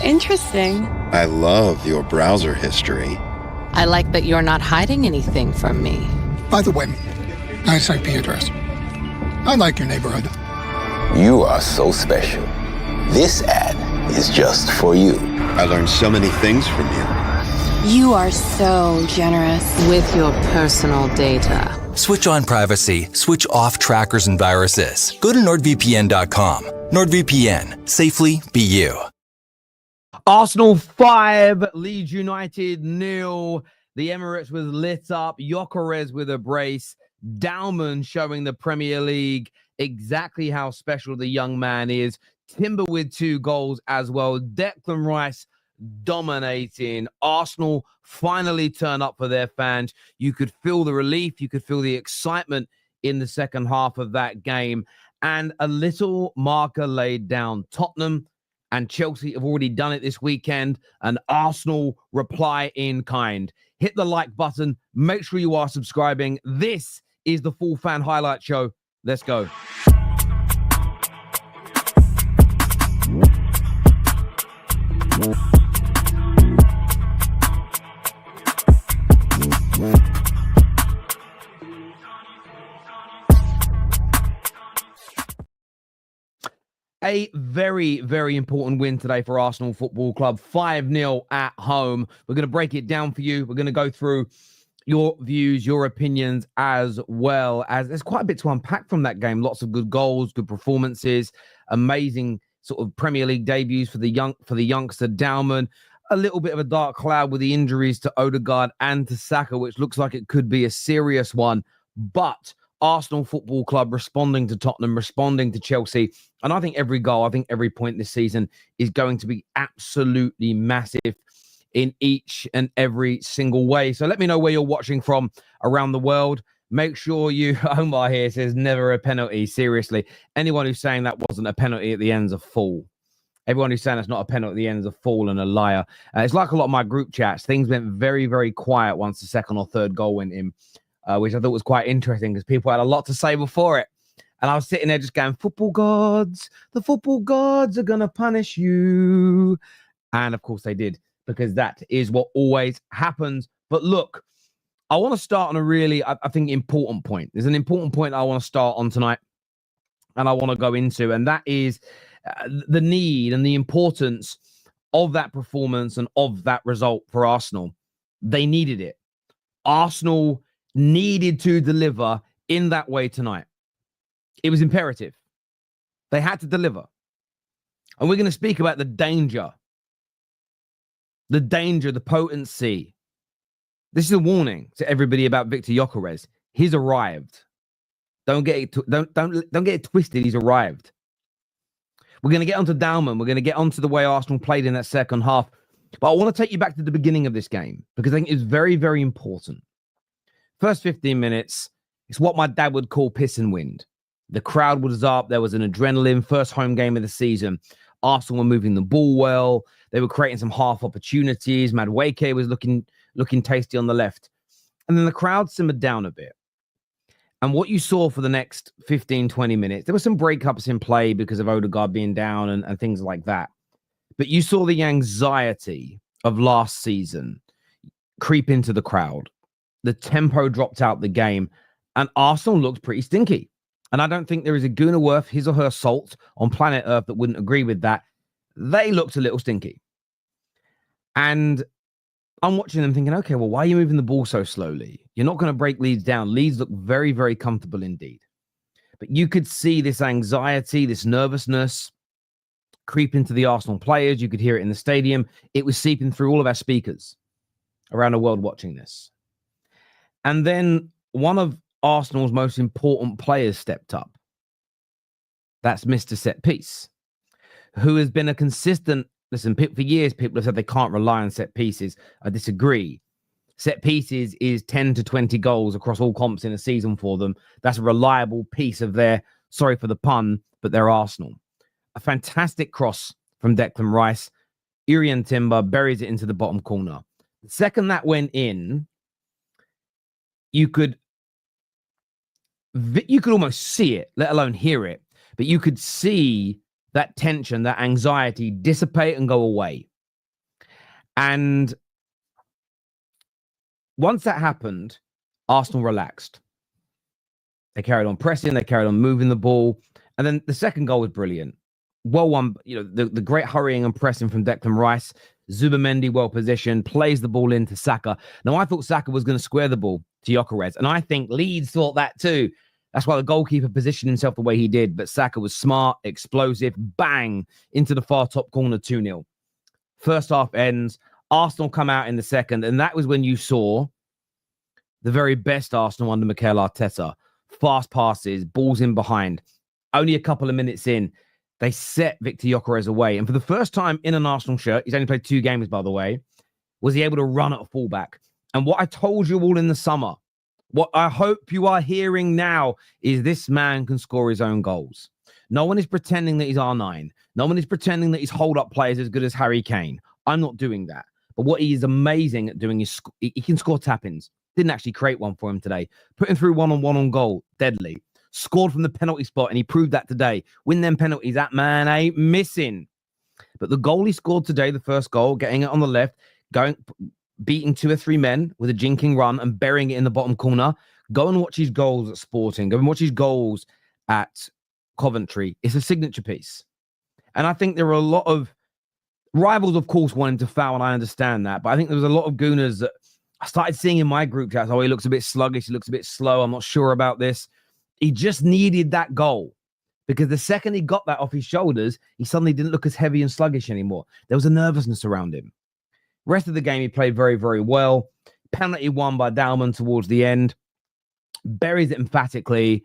Interesting. I love your browser history. I like that you're not hiding anything from me. By the way, nice IP address. I like your neighborhood. You are so special. This ad is just for you. I learned so many things from you. You are so generous. With your personal data. Switch on privacy, switch off trackers and viruses. Go to nordvpn.com. NordVPN. Safely be you. Arsenal 5, Leeds United 0. The Emirates was lit up. Gyokeres with a brace. Dauman showing the Premier League exactly how special the young man is. Timber with 2 goals as well. Declam Rice dominating. Arsenal finally turn up for their fans. You could feel the relief. You could feel the excitement in the second half of that game. And a little marker laid down. Tottenham and Chelsea have already done it this weekend, and Arsenal reply in kind. Hit the like button. Make sure you are subscribing. This is the Full Fan Highlight Show. Let's go. A very, very important win today for Arsenal Football Club. 5-0 at home. We're going to break it down for you. We're going to go through your views, your opinions, as well as there's quite a bit to unpack from that game. Lots of good goals, good performances, amazing sort of Premier League debuts for the youngster Dauman. A little bit of a dark cloud with the injuries to Odegaard and to Saka, which looks like it could be a serious one. But Arsenal Football Club responding to Tottenham, responding to Chelsea. And I think every goal, I think every point this season is going to be absolutely massive in each and every single way. So let me know where you're watching from around the world. Make sure you, Omar here says, never a penalty. Seriously, anyone who's saying that wasn't a penalty at the end's a fool. Everyone who's saying it's not a penalty at the end is a fool and a liar. It's like a lot of my group chats. Things went very, very quiet once the second or third goal went in. Which I thought was quite interesting because people had a lot to say before it. And I was sitting there just going, football gods, the football gods are going to punish you. And of course they did, because that is what always happens. But look, I want to start on a really, I think, important point. There's an important point I want to start on tonight and I want to go into, and that is the need and the importance of that performance and of that result for Arsenal. They needed it. Arsenal needed to deliver in that way tonight. It was imperative. They had to deliver. And we're going to speak about the danger, the potency. This is a warning to everybody about Victor Gyokeres. He's arrived. Don't get it twisted. He's arrived. We're going to get onto Dauman. We're going to get onto the way Arsenal played in that second half. But I want to take you back to the beginning of this game because I think it's very, very important. First 15 minutes, it's what my dad would call piss and wind. The crowd was up. There was an adrenaline. First home game of the season. Arsenal were moving the ball well. They were creating some half opportunities. Madueke was looking tasty on the left. And then the crowd simmered down a bit. And what you saw for the next 15, 20 minutes, there were some breakups in play because of Odegaard being down and things like that. But you saw the anxiety of last season creep into the crowd. The tempo dropped out the game, and Arsenal looked pretty stinky. And I don't think there is a Gooner worth his or her salt on planet Earth that wouldn't agree with that. They looked a little stinky. And I'm watching them thinking, okay, well, why are you moving the ball so slowly? You're not going to break Leeds down. Leeds look very, very comfortable indeed. But you could see this anxiety, this nervousness creep into the Arsenal players. You could hear it in the stadium. It was seeping through all of our speakers around the world watching this. And then one of Arsenal's most important players stepped up. That's Mr. Set Piece, who has been a consistent, listen, for years, people have said they can't rely on set pieces. I disagree. Set pieces is 10 to 20 goals across all comps in a season for them. That's a reliable piece of their, sorry for the pun, but they're Arsenal. A fantastic cross from Declam Rice. Urian Timber buries it into the bottom corner. The second that went in, you could almost see it, let alone hear it. But you could see that tension, that anxiety dissipate and go away. And once that happened, Arsenal relaxed. They carried on pressing, they carried on moving the ball. And then the second goal was brilliant. Well won, the great hurrying and pressing from Declam Rice. Zubimendi, well positioned, plays the ball into Saka. Now, I thought Saka was going to square the ball to Gyokeres, and I think Leeds thought that too. That's why the goalkeeper positioned himself the way he did. But Saka was smart, explosive, bang, into the far top corner, 2-0. First half ends. Arsenal come out in the second, and that was when you saw the very best Arsenal under Mikel Arteta. Fast passes, balls in behind. Only a couple of minutes in, they set Victor Gyokeres away. And for the first time in an Arsenal shirt, he's only played 2 games, by the way, was he able to run at a fullback. And what I told you all in the summer, what I hope you are hearing now, is this man can score his own goals. No one is pretending that he's R9. No one is pretending that he's hold-up players as good as Harry Kane. I'm not doing that. But what he is amazing at doing is he can score tap-ins. Didn't actually create one for him today. Put him through one-on-one on goal. Deadly. Scored from the penalty spot, and he proved that today. Win them penalties. That man ain't missing. But the goal he scored today, the first goal, getting it on the left, beating 2 or 3 men with a jinking run and burying it in the bottom corner. Go and watch his goals at Sporting. Go and watch his goals at Coventry. It's a signature piece. And I think there are a lot of rivals, of course, wanting to foul, and I understand that. But I think there was a lot of Gooners that I started seeing in my group chats. Oh, he looks a bit sluggish. He looks a bit slow. I'm not sure about this. He just needed that goal, because the second he got that off his shoulders, he suddenly didn't look as heavy and sluggish anymore. There was a nervousness around him. Rest of the game, he played very, very well. Penalty won by Dalman towards the end. Buries it emphatically.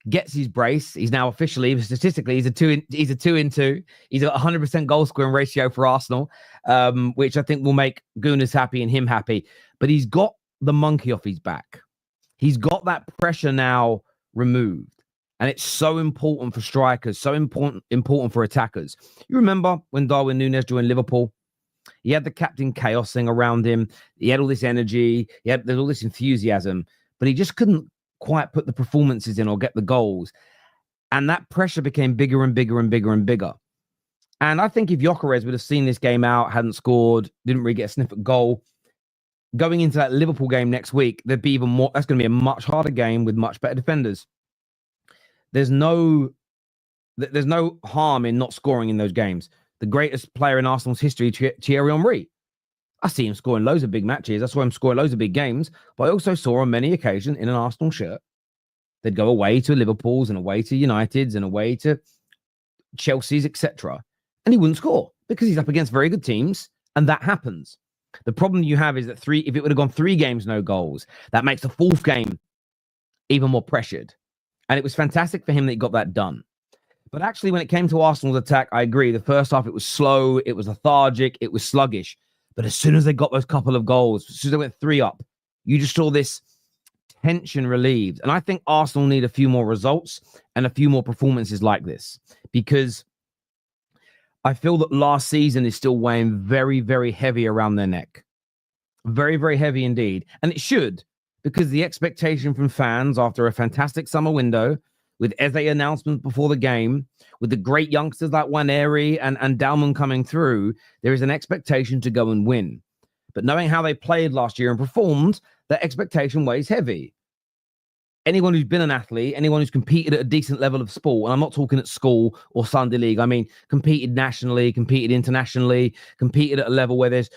Gets his brace. He's now officially, statistically, he's a 2-in-2. He's got 100% goal scoring ratio for Arsenal, which I think will make Gooners happy and him happy. But he's got the monkey off his back. He's got that pressure now removed. And it's so important for strikers, so important for attackers. You remember when Darwin Núñez joined Liverpool? He had the captain chaos thing around him. He had all this energy. There's all this enthusiasm, but he just couldn't quite put the performances in or get the goals. And that pressure became bigger and bigger and bigger and bigger. And I think if Gyokeres would have seen this game out, hadn't scored, didn't really get a sniff at goal, going into that Liverpool game next week, there'd be even more. That's going to be a much harder game with much better defenders. There's no harm in not scoring in those games. The greatest player in Arsenal's history, Thierry Henry. I see him scoring loads of big matches. I saw him score loads of big games. But I also saw on many occasions in an Arsenal shirt, they'd go away to Liverpool's and away to United's and away to Chelsea's, etc. And he wouldn't score because he's up against very good teams. And that happens. The problem you have is that if it would have gone 3 games, no goals, that makes the 4th game even more pressured. And it was fantastic for him that he got that done. But actually, when it came to Arsenal's attack, I agree. The first half, it was slow, it was lethargic, it was sluggish. But as soon as they got those couple of goals, as soon as they went 3 up, you just saw this tension relieved. And I think Arsenal need a few more results and a few more performances like this, because I feel that last season is still weighing very, very heavy around their neck. Very, very heavy indeed. And it should, because the expectation from fans after a fantastic summer window, with Eze announcements before the game, with the great youngsters like Waneri and Dalman coming through, there is an expectation to go and win. But knowing how they played last year and performed, that expectation weighs heavy. Anyone who's been an athlete, anyone who's competed at a decent level of sport, and I'm not talking at school or Sunday league, I mean competed nationally, competed internationally, competed at a level where there's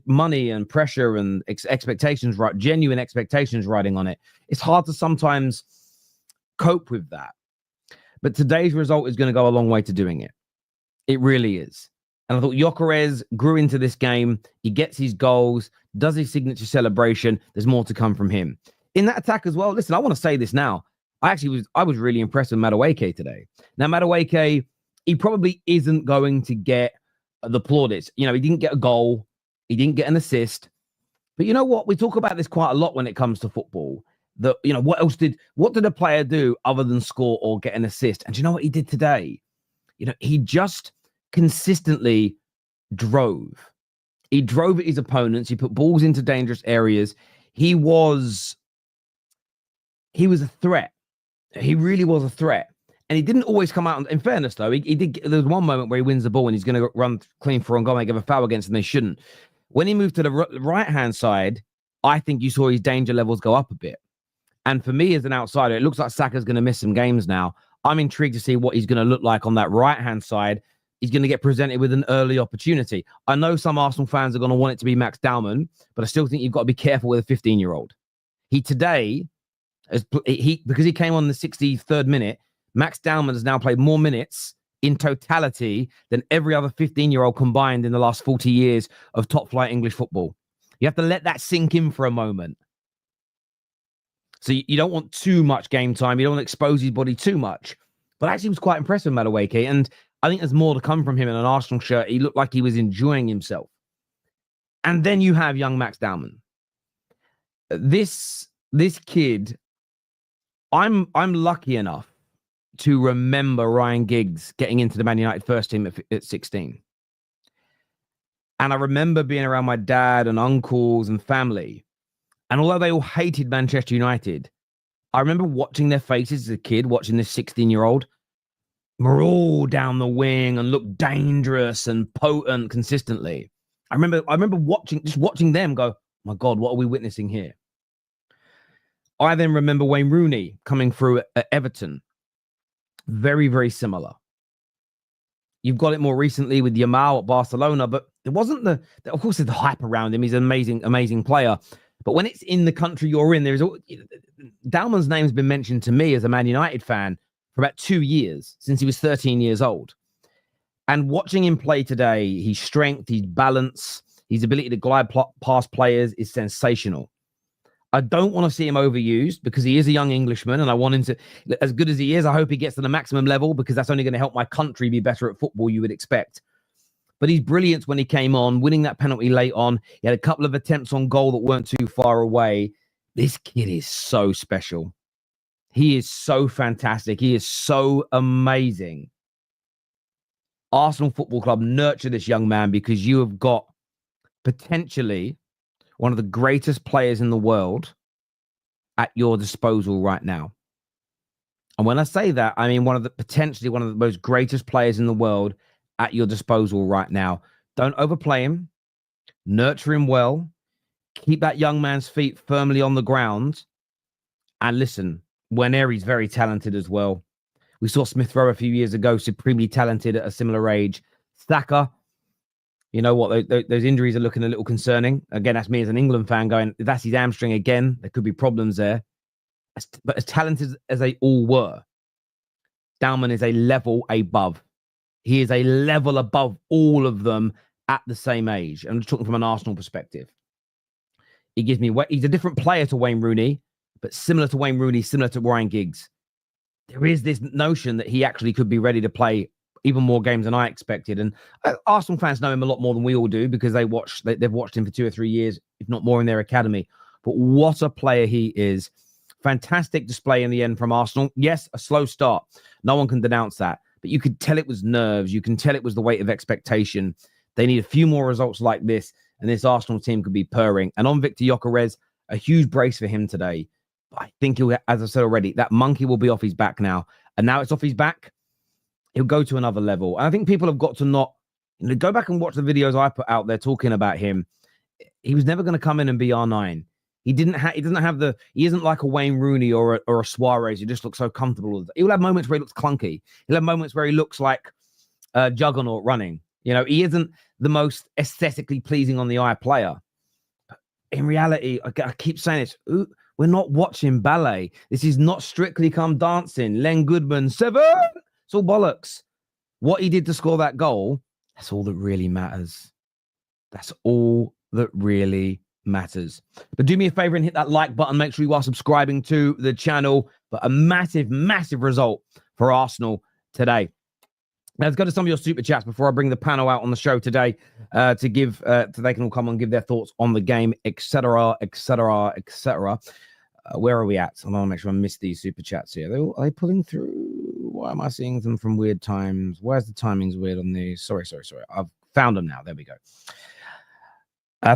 money and pressure and expectations, right? Genuine expectations riding on it. It's hard to sometimes cope with that. But today's result is going to go a long way to doing it. It really is. And I thought Gyokeres grew into this game. He gets his goals, does his signature celebration. There's more to come from him. In that attack as well, listen, I want to say this now. I was really impressed with Madueke today. Now, Madueke, he probably isn't going to get the plaudits. He didn't get a goal. He didn't get an assist. But you know what? We talk about this quite a lot when it comes to football. What did a player do other than score or get an assist? And do you know what he did today? He just consistently drove. He drove at his opponents. He put balls into dangerous areas. He was a threat. He really was a threat. And he didn't always come out. In fairness, though, he did. There was one moment where he wins the ball and he's going to run clean for on goal and give a foul against, and they shouldn't. When he moved to the right-hand side, I think you saw his danger levels go up a bit. And for me as an outsider, it looks like Saka's going to miss some games now. I'm intrigued to see what he's going to look like on that right-hand side. He's going to get presented with an early opportunity. I know some Arsenal fans are going to want it to be Max Dowman, but I still think you've got to be careful with a 15-year-old. He today, because he came on the 63rd minute, Max Dowman has now played more minutes in totality than every other 15-year-old combined in the last 40 years of top-flight English football. You have to let that sink in for a moment. So you don't want too much game time. You don't want to expose his body too much. But actually, he was quite impressive, Madueke. And I think there's more to come from him in an Arsenal shirt. He looked like he was enjoying himself. And then you have young Max Dowman. This kid, I'm lucky enough to remember Ryan Giggs getting into the Man United first team at 16. And I remember being around my dad and uncles and family. And although they all hated Manchester United, I remember watching their faces as a kid, watching this 16-year-old roll down the wing and look dangerous and potent consistently. I remember watching them go, my God, what are we witnessing here? I then remember Wayne Rooney coming through at Everton. Very, very similar. You've got it more recently with Yamal at Barcelona, but there wasn't of course, there's the hype around him. He's an amazing, amazing player. But when it's in the country you're in, Dowman's name's been mentioned to me as a Man United fan for about 2 years, since he was 13 years old. And watching him play today, his strength, his balance, his ability to glide past players is sensational. I don't want to see him overused because he is a young Englishman and I want him to, as good as he is, I hope he gets to the maximum level because that's only going to help my country be better at football, you would expect. But he's brilliant when he came on, winning that penalty late on. He had a couple of attempts on goal that weren't too far away. This kid is so special. He is so fantastic. He is so amazing. Arsenal Football Club, nurture this young man because you have got potentially one of the greatest players in the world at your disposal right now. And when I say that, I mean potentially one of the most greatest players in the world at your disposal right now. Don't overplay him. Nurture him well. Keep that young man's feet firmly on the ground. And listen, Werneri's very talented as well. We saw Smith Rowe a few years ago, supremely talented at a similar age. Saka, you know what? Those injuries are looking a little concerning. Again, that's me as an England fan going, if that's his hamstring again, there could be problems there. But as talented as they all were, Dowman is a level above. He is a level above all of them at the same age. I'm just talking from an Arsenal perspective. He's a different player to Wayne Rooney, but similar to Wayne Rooney, similar to Ryan Giggs. There is this notion that he actually could be ready to play even more games than I expected. And Arsenal fans know him a lot more than we all do because they've watched him for 2 or 3 years, if not more, in their academy. But what a player he is. Fantastic display in the end from Arsenal. Yes, a slow start. No one can denounce that. But you could tell it was nerves. You can tell it was the weight of expectation. They need a few more results like this, and this Arsenal team could be purring. And on Victor Gyokeres, a huge brace for him today. But I think he'll, as I said already, that monkey will be off his back now. And now it's off his back, he'll go to another level. And I think people have got to not go back and watch the videos I put out there talking about him. He was never going to come in and be R9. He isn't like a Wayne Rooney or a Suarez who just looks so comfortable. He'll have moments where he looks clunky. He'll have moments where he looks like a juggernaut running. You know, he isn't the most aesthetically pleasing on the eye player. But in reality, I keep saying this, we're not watching ballet. This is not Strictly Come Dancing. Len Goodman, 7. It's all bollocks. What he did to score that goal, that's all that really matters. That's all that really matters. But do me a favor and hit that like button. Make sure you are subscribing to the channel. But a massive, massive result for Arsenal today. Now, let's go to some of your super chats before I bring the panel out on the show today to give, so they can all come and give their thoughts on the game, etc., etc., etc. Where are we at? I want to make sure I missed these super chats here. Are they pulling through? Why am I seeing them from weird times? Where's the timings weird on these? Sorry. I've found them now. There we go.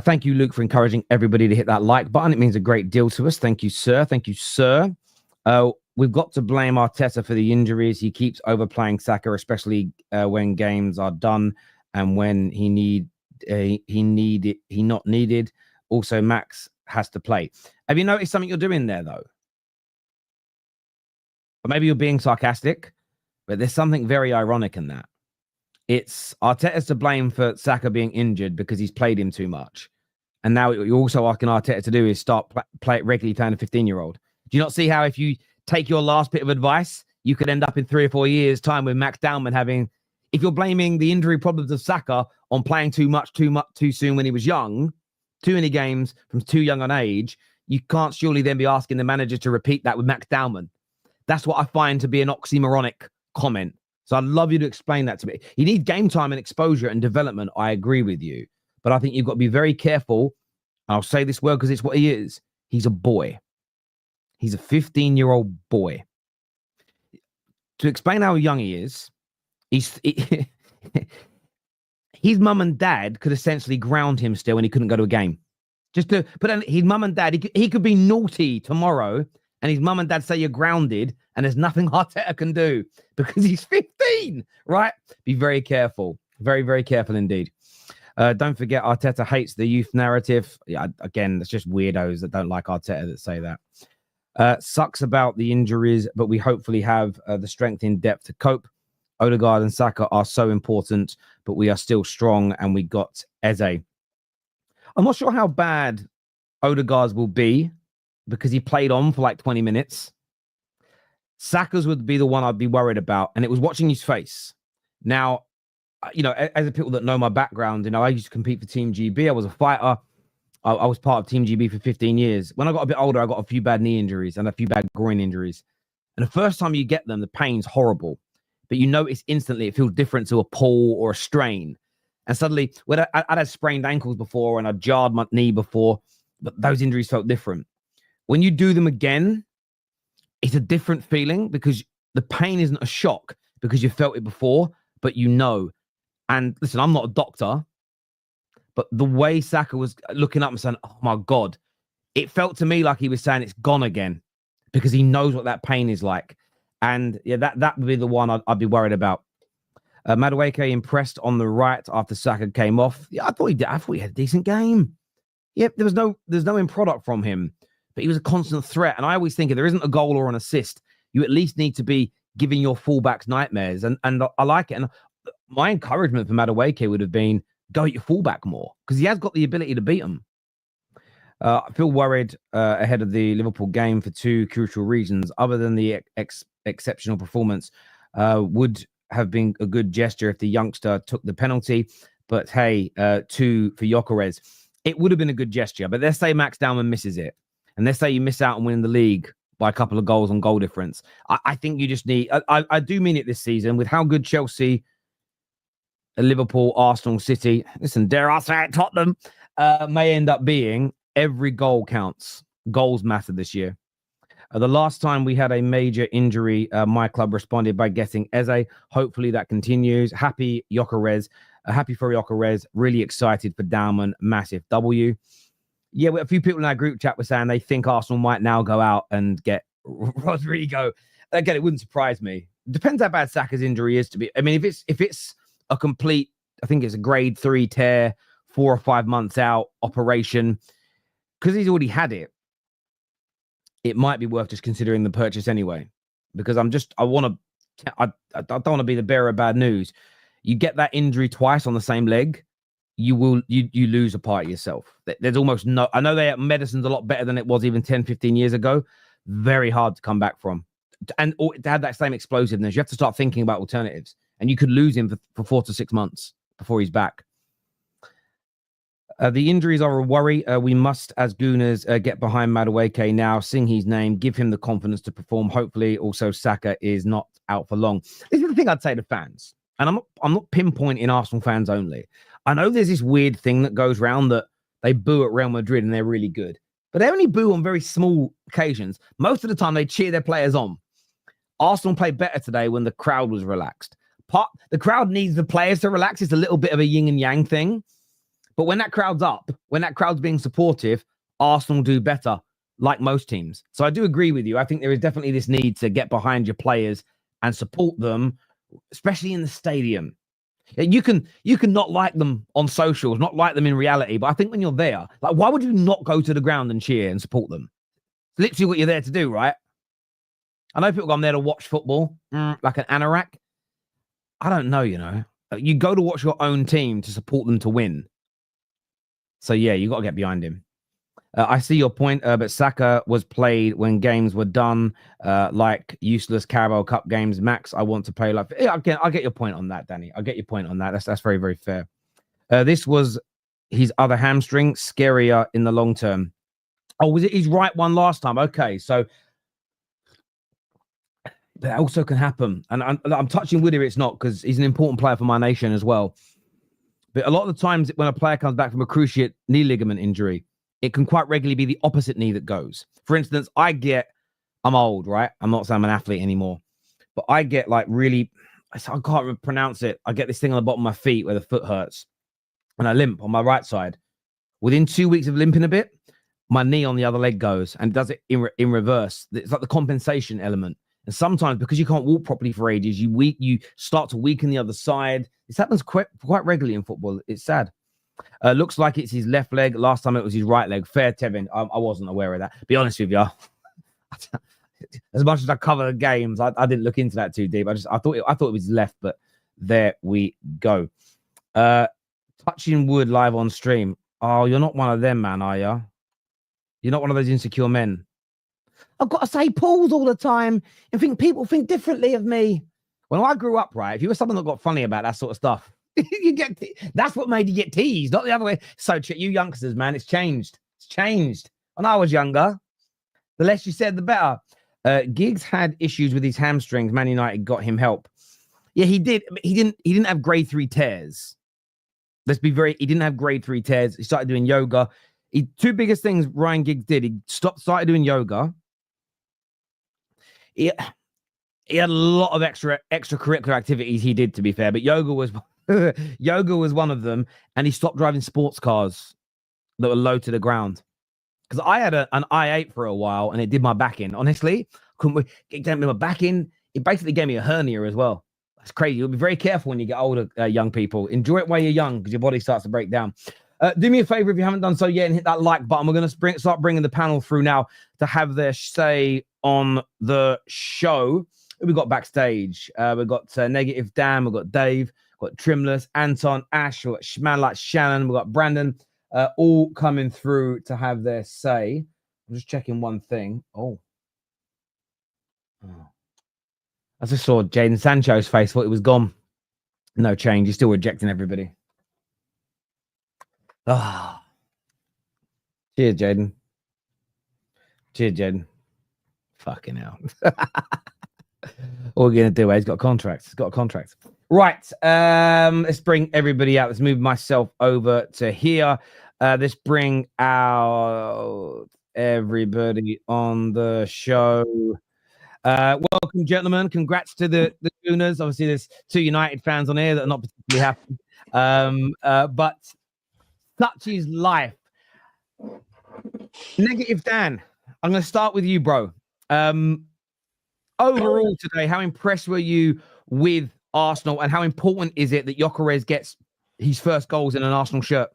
Thank you, Luke, for encouraging everybody to hit that like button. It means a great deal to us. Thank you, sir. Thank you, sir. We've got to blame Arteta for the injuries. He keeps overplaying Saka, especially when games are done and when he need he not needed. Also, Max has to play. Have you noticed something you're doing there, though? Or maybe you're being sarcastic, but there's something very ironic in that. It's Arteta's to blame for Saka being injured because he's played him too much. And now what you're also asking Arteta to do is start regularly playing a 15-year-old. Do you not see how if you take your last bit of advice, you could end up in 3 or 4 years' time with Max Dowman having... If you're blaming the injury problems of Saka on playing too soon when he was young, too many games from too young an age, you can't surely then be asking the manager to repeat that with Max Dowman. That's what I find to be an oxymoronic comment. So I'd love you to explain that to me. You need game time and exposure and development. I agree with you. But I think you've got to be very careful. I'll say this word because it's what he is. He's a boy. He's a 15-year-old boy. To explain how young he is, his mum and dad could essentially ground him still and he couldn't go to a game. Just to put on his mum and dad, he could be naughty tomorrow and his mum and dad say you're grounded and there's nothing Arteta can do because he's 15, right? Be very careful. Very, very careful indeed. Don't forget, Arteta hates the youth narrative. Yeah, again, it's just weirdos that don't like Arteta that say that. Sucks about the injuries, but we hopefully have the strength in depth to cope. Odegaard and Saka are so important, but we are still strong, and we got Eze. I'm not sure how bad Odegaard's will be because he played on for like 20 minutes. Saka's would be the one I'd be worried about, and it was watching his face. Now, you know, as the people that know my background, you know, I used to compete for Team GB. I was a fighter. I was part of Team GB for 15 years. When I got a bit older, I got a few bad knee injuries and a few bad groin injuries. And the first time you get them, the pain's horrible. But you notice instantly it feels different to a pull or a strain. And suddenly, when I'd had sprained ankles before and I jarred my knee before, but those injuries felt different. When you do them again, it's a different feeling because the pain isn't a shock because you felt it before, but you know. And listen, I'm not a doctor, but the way Saka was looking up and saying, oh my God, it felt to me like he was saying it's gone again because he knows what that pain is like. And yeah, that would be the one I'd be worried about. Madueke impressed on the right after Saka came off. Yeah, I thought he had a decent game. Yep, there's no end product from him, but he was a constant threat. And I always think if there isn't a goal or an assist, you at least need to be giving your fullbacks nightmares. And I like it. And my encouragement for Madueke would have been go at your fullback more because he has got the ability to beat them. I feel worried ahead of the Liverpool game for two crucial reasons. Other than the exceptional performance, would have been a good gesture if the youngster took the penalty. But hey, 2 for Gyokeres. It would have been a good gesture. But let's say Max Dowman misses it. And let's say you miss out on winning the league by a couple of goals on goal difference. I think you just need... I do mean it this season with how good Chelsea, Liverpool, Arsenal, City, listen, dare I say it, Tottenham, may end up being. Every goal counts. Goals matter this year. The last time we had a major injury, my club responded by getting Eze. Hopefully that continues. Happy Gyokeres. Happy for Gyokeres. Really excited for Dowman. Massive W. Yeah, a few people in our group chat were saying they think Arsenal might now go out and get Rodrigo. Again, it wouldn't surprise me. Depends how bad Saka's injury is to be. I mean, if it's a complete, I think it's a grade 3 tear, 4 or 5 months out operation, because he's already had it, it might be worth just considering the purchase anyway. Because I don't want to be the bearer of bad news. You get that injury twice on the same leg, you lose a part of yourself. There's almost no, I know medicine's a lot better than it was even 10, 15 years ago. Very hard to come back from. And to have that same explosiveness, you have to start thinking about alternatives. And you could lose him for 4 to 6 months before he's back. The injuries are a worry. We must, as Gooners, get behind Madueke now, sing his name, give him the confidence to perform. Hopefully, also Saka is not out for long. This is the thing I'd say to fans, and I'm not pinpointing Arsenal fans only. I know there's this weird thing that goes around that they boo at Real Madrid and they're really good, but they only boo on very small occasions. Most of the time, they cheer their players on. Arsenal played better today when the crowd was relaxed. The crowd needs the players to relax. It's a little bit of a yin and yang thing. But when that crowd's up, when that crowd's being supportive, Arsenal do better, like most teams. So I do agree with you. I think there is definitely this need to get behind your players and support them, especially in the stadium. You can not like them on socials, not like them in reality, but I think when you're there, like, why would you not go to the ground and cheer and support them? It's literally what you're there to do, right? I know people go, I'm there to watch football, like an anorak. I don't know, you know. You go to watch your own team to support them to win. So, yeah, you got to get behind him. I see your point, but Saka was played when games were done, like useless Carabao Cup games. Max, I want to play like... Yeah, I get your point on that, Danny. I get your point on that. That's very, very fair. This was his other hamstring, scarier in the long term. Oh, was it his right one last time? Okay, so... That also can happen. And I'm touching wood here, it's not, because he's an important player for my nation as well. But a lot of the times when a player comes back from a cruciate knee ligament injury, it can quite regularly be the opposite knee that goes. For instance, I'm old, right? I'm not saying I'm an athlete anymore, but I get like really, I can't pronounce it. I get this thing on the bottom of my feet where the foot hurts and I limp on my right side. Within 2 weeks of limping a bit, my knee on the other leg goes and does it in reverse. It's like the compensation element. And sometimes because you can't walk properly for ages, you start to weaken the other side. This happens quite regularly in football. It's sad. Looks like it's his left leg. Last time it was his right leg. Fair, Tevin. I wasn't aware of that. Be honest with you. As much as I cover the games, I didn't look into that too deep. I thought it was left, but there we go. Touching wood live on stream. Oh, you're not one of them, man, are you? You're not one of those insecure men. I've got to say pause all the time and think people think differently of me. When I grew up, right, if you were someone that got funny about that sort of stuff, that's what made you get teased, not the other way. So you youngsters, man, it's changed. It's changed. When I was younger, the less you said, the better. Giggs had issues with his hamstrings. Man United got him help. Yeah, he did. He didn't have grade 3 tears. He didn't have grade 3 tears. He started doing yoga. Two biggest things Ryan Giggs did. He started doing yoga. He had a lot of extracurricular activities he did, to be fair, but yoga was one of them, and he stopped driving sports cars that were low to the ground. Because I had an i8 for a while, and it did my back in. Honestly, it gave me my back in. It basically gave me a hernia as well. That's crazy. You'll be very careful when you get older, young people. Enjoy it while you're young, because your body starts to break down. Do me a favor if you haven't done so yet and hit that like button. We're going to start bringing the panel through now to have their say on the show. Who we got backstage? We've got Negative Dan, we've got Dave, we've got Trimless, Anton, Ash, we've got Man Like Shannon, we've got Brandon, all coming through to have their say. I'm just checking one thing. Oh. I just saw Jadon Sancho's face, thought it was gone. No change. He's still rejecting everybody. Ah. Cheers, Jadon. Cheers, Jadon. Fucking hell. What are we going to do? He's got a contract. He's got a contract. Right. Let's bring everybody out. Let's move myself over to here. Let's bring out everybody on the show. Welcome, gentlemen. Congrats to the Gooners. Obviously, there's 2 United fans on here that are not particularly happy. But such is life. Negative Dan, I'm going to start with you, bro. Overall today, how impressed were you with Arsenal, and how important is it that Gyokeres gets his first goals in an Arsenal shirt?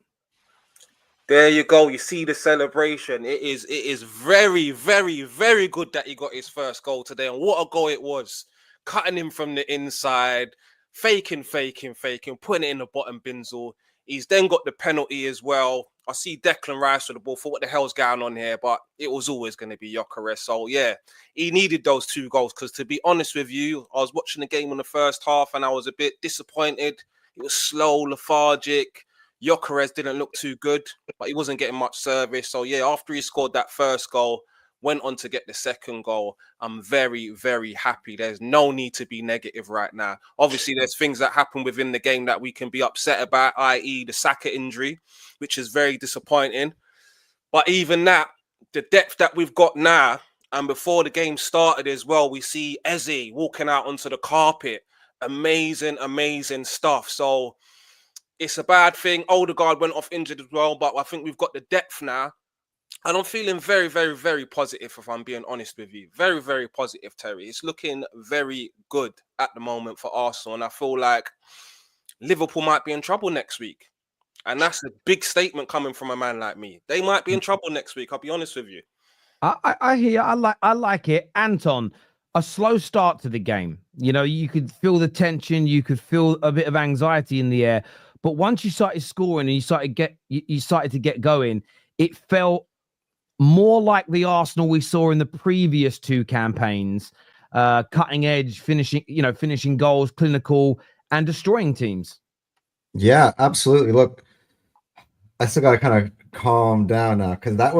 There you go. You see the celebration. It is very, very, very good that he got his first goal today. And what a goal it was. Cutting him from the inside, faking, putting it in the bottom binzel. He's then got the penalty as well. I see Declam Rice with the ball. For what the hell's going on here? But it was always going to be Gyokeres. So, yeah, he needed those 2 goals. Because to be honest with you, I was watching the game in the first half and I was a bit disappointed. It was slow, lethargic. Gyokeres didn't look too good, but he wasn't getting much service. So, yeah, after he scored that first goal, went on to get the second goal. I'm very, very happy. There's no need to be negative right now. Obviously, there's things that happen within the game that we can be upset about, i.e. the Saka injury, which is very disappointing. But even that, the depth that we've got now, and before the game started as well, we see Eze walking out onto the carpet. Amazing, amazing stuff. So it's a bad thing. Odegaard went off injured as well, but I think we've got the depth now. And I'm feeling very, very, very positive, if I'm being honest with you. Very, very positive, Terry. It's looking very good at the moment for Arsenal. And I feel like Liverpool might be in trouble next week. And that's a big statement coming from a man like me. They might be in trouble next week. I'll be honest with you. I hear. I like it, Anton. A slow start to the game. You know, you could feel the tension. You could feel a bit of anxiety in the air. But once you started scoring and you started to get going, it felt more like the Arsenal we saw in the previous two campaigns, cutting edge, finishing goals, clinical, and destroying teams. Yeah, absolutely. Look, I still got to kind of calm down now because that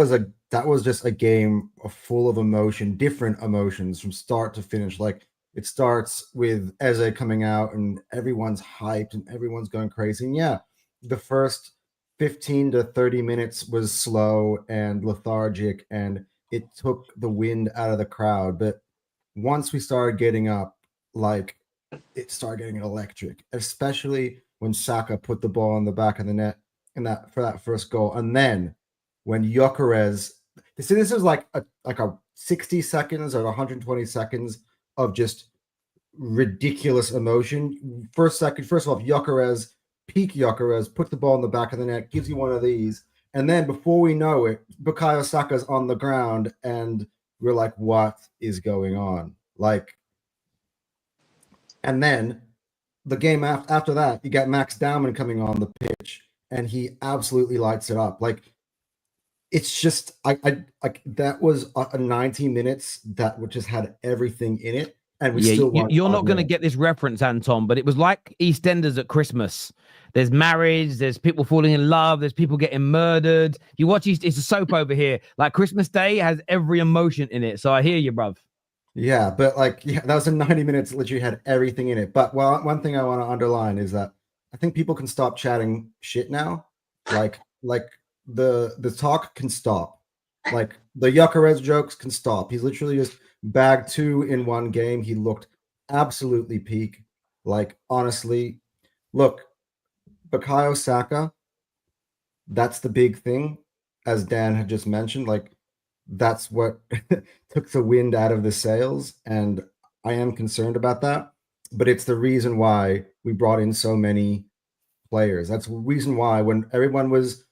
was just a game full of emotion, different emotions from start to finish. Like it starts with Eze coming out and everyone's hyped and everyone's going crazy. And yeah, the first 15 to 30 minutes was slow and lethargic and it took the wind out of the crowd. But once we started getting up, like it started getting electric, especially when Saka put the ball in the back of the net for that first goal. And then when Gyokeres, this is like a 60 seconds or 120 seconds of just ridiculous emotion. First of all, Gyokeres, peak Gyokeres, put the ball in the back of the net, gives you one of these. And then before we know it, Bukayo Saka's on the ground and we're like, what is going on? Like, and then the game after that, you got Max Dowman coming on the pitch and he absolutely lights it up. Like, it's just, that was a 90 minutes that just had everything in it. And you're not going to get this reference, Anton, but it was like EastEnders at Christmas. There's marriage, there's people falling in love, there's people getting murdered. You watch it's a soap over here. Like Christmas Day has every emotion in it. So I hear you, bruv. Yeah, but that was in 90 minutes. That literally had everything in it. But one thing I want to underline is that I think people can stop chatting shit now. Like the talk can stop. Like the Gyokeres jokes can stop. He's literally just bagged 2 in one game. He looked absolutely peak. Like honestly, look, Bukayo Saka, that's the big thing, as Dan had just mentioned. Like that's what took the wind out of the sails, and I am concerned about that. But it's the reason why we brought in so many players. That's the reason why when everyone was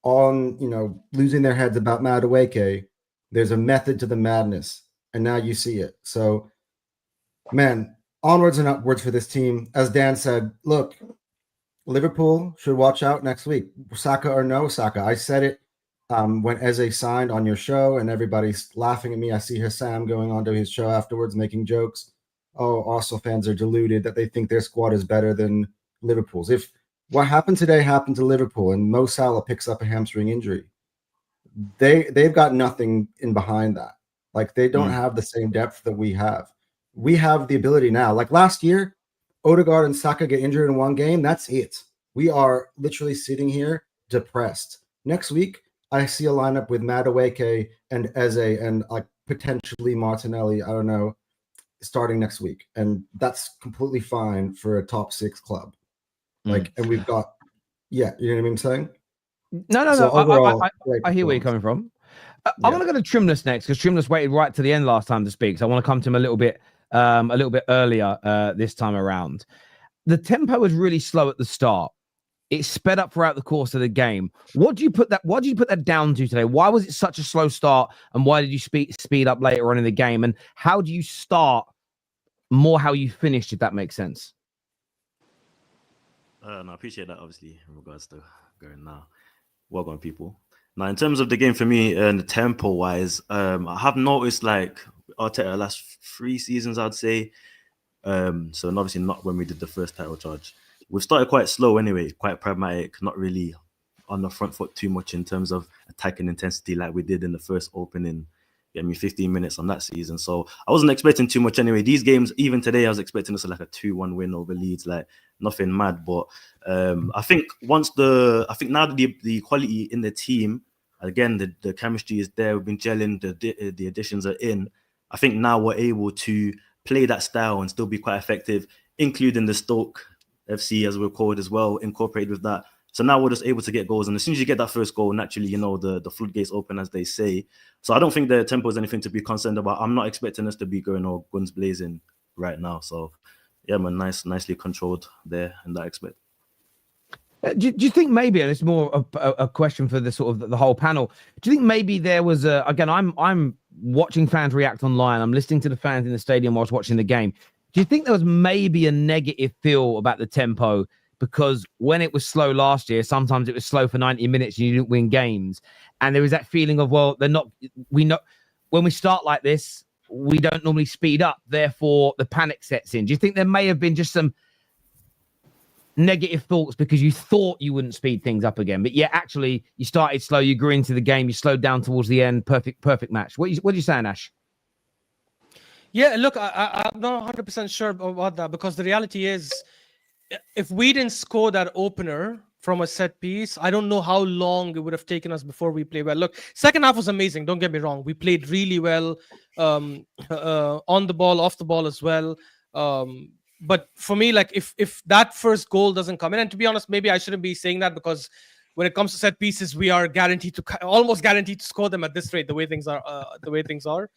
on losing their heads about Madueke, there's a method to the madness, and now you see it. So, man, onwards and upwards for this team. As Dan said, look, Liverpool should watch out next week. Saka or no Saka. I said it when Eze signed on your show, and everybody's laughing at me. I see Hassam going on to his show afterwards, making jokes. Oh, Arsenal fans are deluded that they think their squad is better than Liverpool's. If what happened today happened to Liverpool, and Mo Salah picks up a hamstring injury, they've got nothing in behind that. Like they don't have the same depth that we have. We have the ability now. Like last year, Odegaard and Saka get injured in one game. That's it. We are literally sitting here depressed. Next week, I see a lineup with Madueke and Eze and like potentially Martinelli. I don't know, starting next week, and that's completely fine for a top 6 club. Like, and we've got, you know what I'm saying? No. So overall, I hear where you're coming from. I want to go to Trimless next because Trimless waited right to the end last time to speak. So I want to come to him a little bit earlier this time around. The tempo was really slow at the start. It sped up throughout the course of the game. What do you put that down to today? Why was it such a slow start, and why did you speed up later on in the game? And how do you start more how you finished, if that makes sense? No, I appreciate that, obviously, in regards to going now. Welcome, people. Now, in terms of the game for me and the tempo-wise, I have noticed, like, Arteta last 3 seasons, I'd say. So obviously not when we did the first title charge. We've started quite slow anyway, quite pragmatic, not really on the front foot too much in terms of attacking intensity like we did in the first opening. 15 minutes on that season. So I wasn't expecting too much anyway. These games, even today, I was expecting us like a 2-1 win over Leeds, like nothing mad. But I think now that the quality in the team, again, the chemistry is there, we've been gelling, the additions are in. I think now we're able to play that style and still be quite effective, including the Stoke FC, as we're called as well, incorporated with that. So now we're just able to get goals. And as soon as you get that first goal, naturally, the floodgates open, as they say. So I don't think the tempo is anything to be concerned about. I'm not expecting us to be going all guns blazing right now. So yeah, man, nicely controlled there in that aspect. Do you think maybe, and it's more a question for the sort of the whole panel, do you think maybe there was again, I'm watching fans react online, I'm listening to the fans in the stadium whilst watching the game. Do you think there was maybe a negative feel about the tempo because when it was slow last year, sometimes it was slow for 90 minutes and you didn't win games, and there was that feeling of, well, we know when we start like this, we don't normally speed up, therefore the panic sets in. Do you think there may have been just some negative thoughts because you thought you wouldn't speed things up again, but yeah, actually you started slow, you grew into the game, you slowed down towards the end, perfect match? What are you saying, Ash? Yeah, look, I'm not 100% sure about that, because the reality is, if we didn't score that opener from a set piece, I don't know how long it would have taken us before we played well. Look, second half was amazing, don't get me wrong, we played really well, on the ball, off the ball as well. But for me, like, if that first goal doesn't come in, and to be honest, maybe I shouldn't be saying that, because when it comes to set pieces, we are almost guaranteed to score them at this rate, the way things are.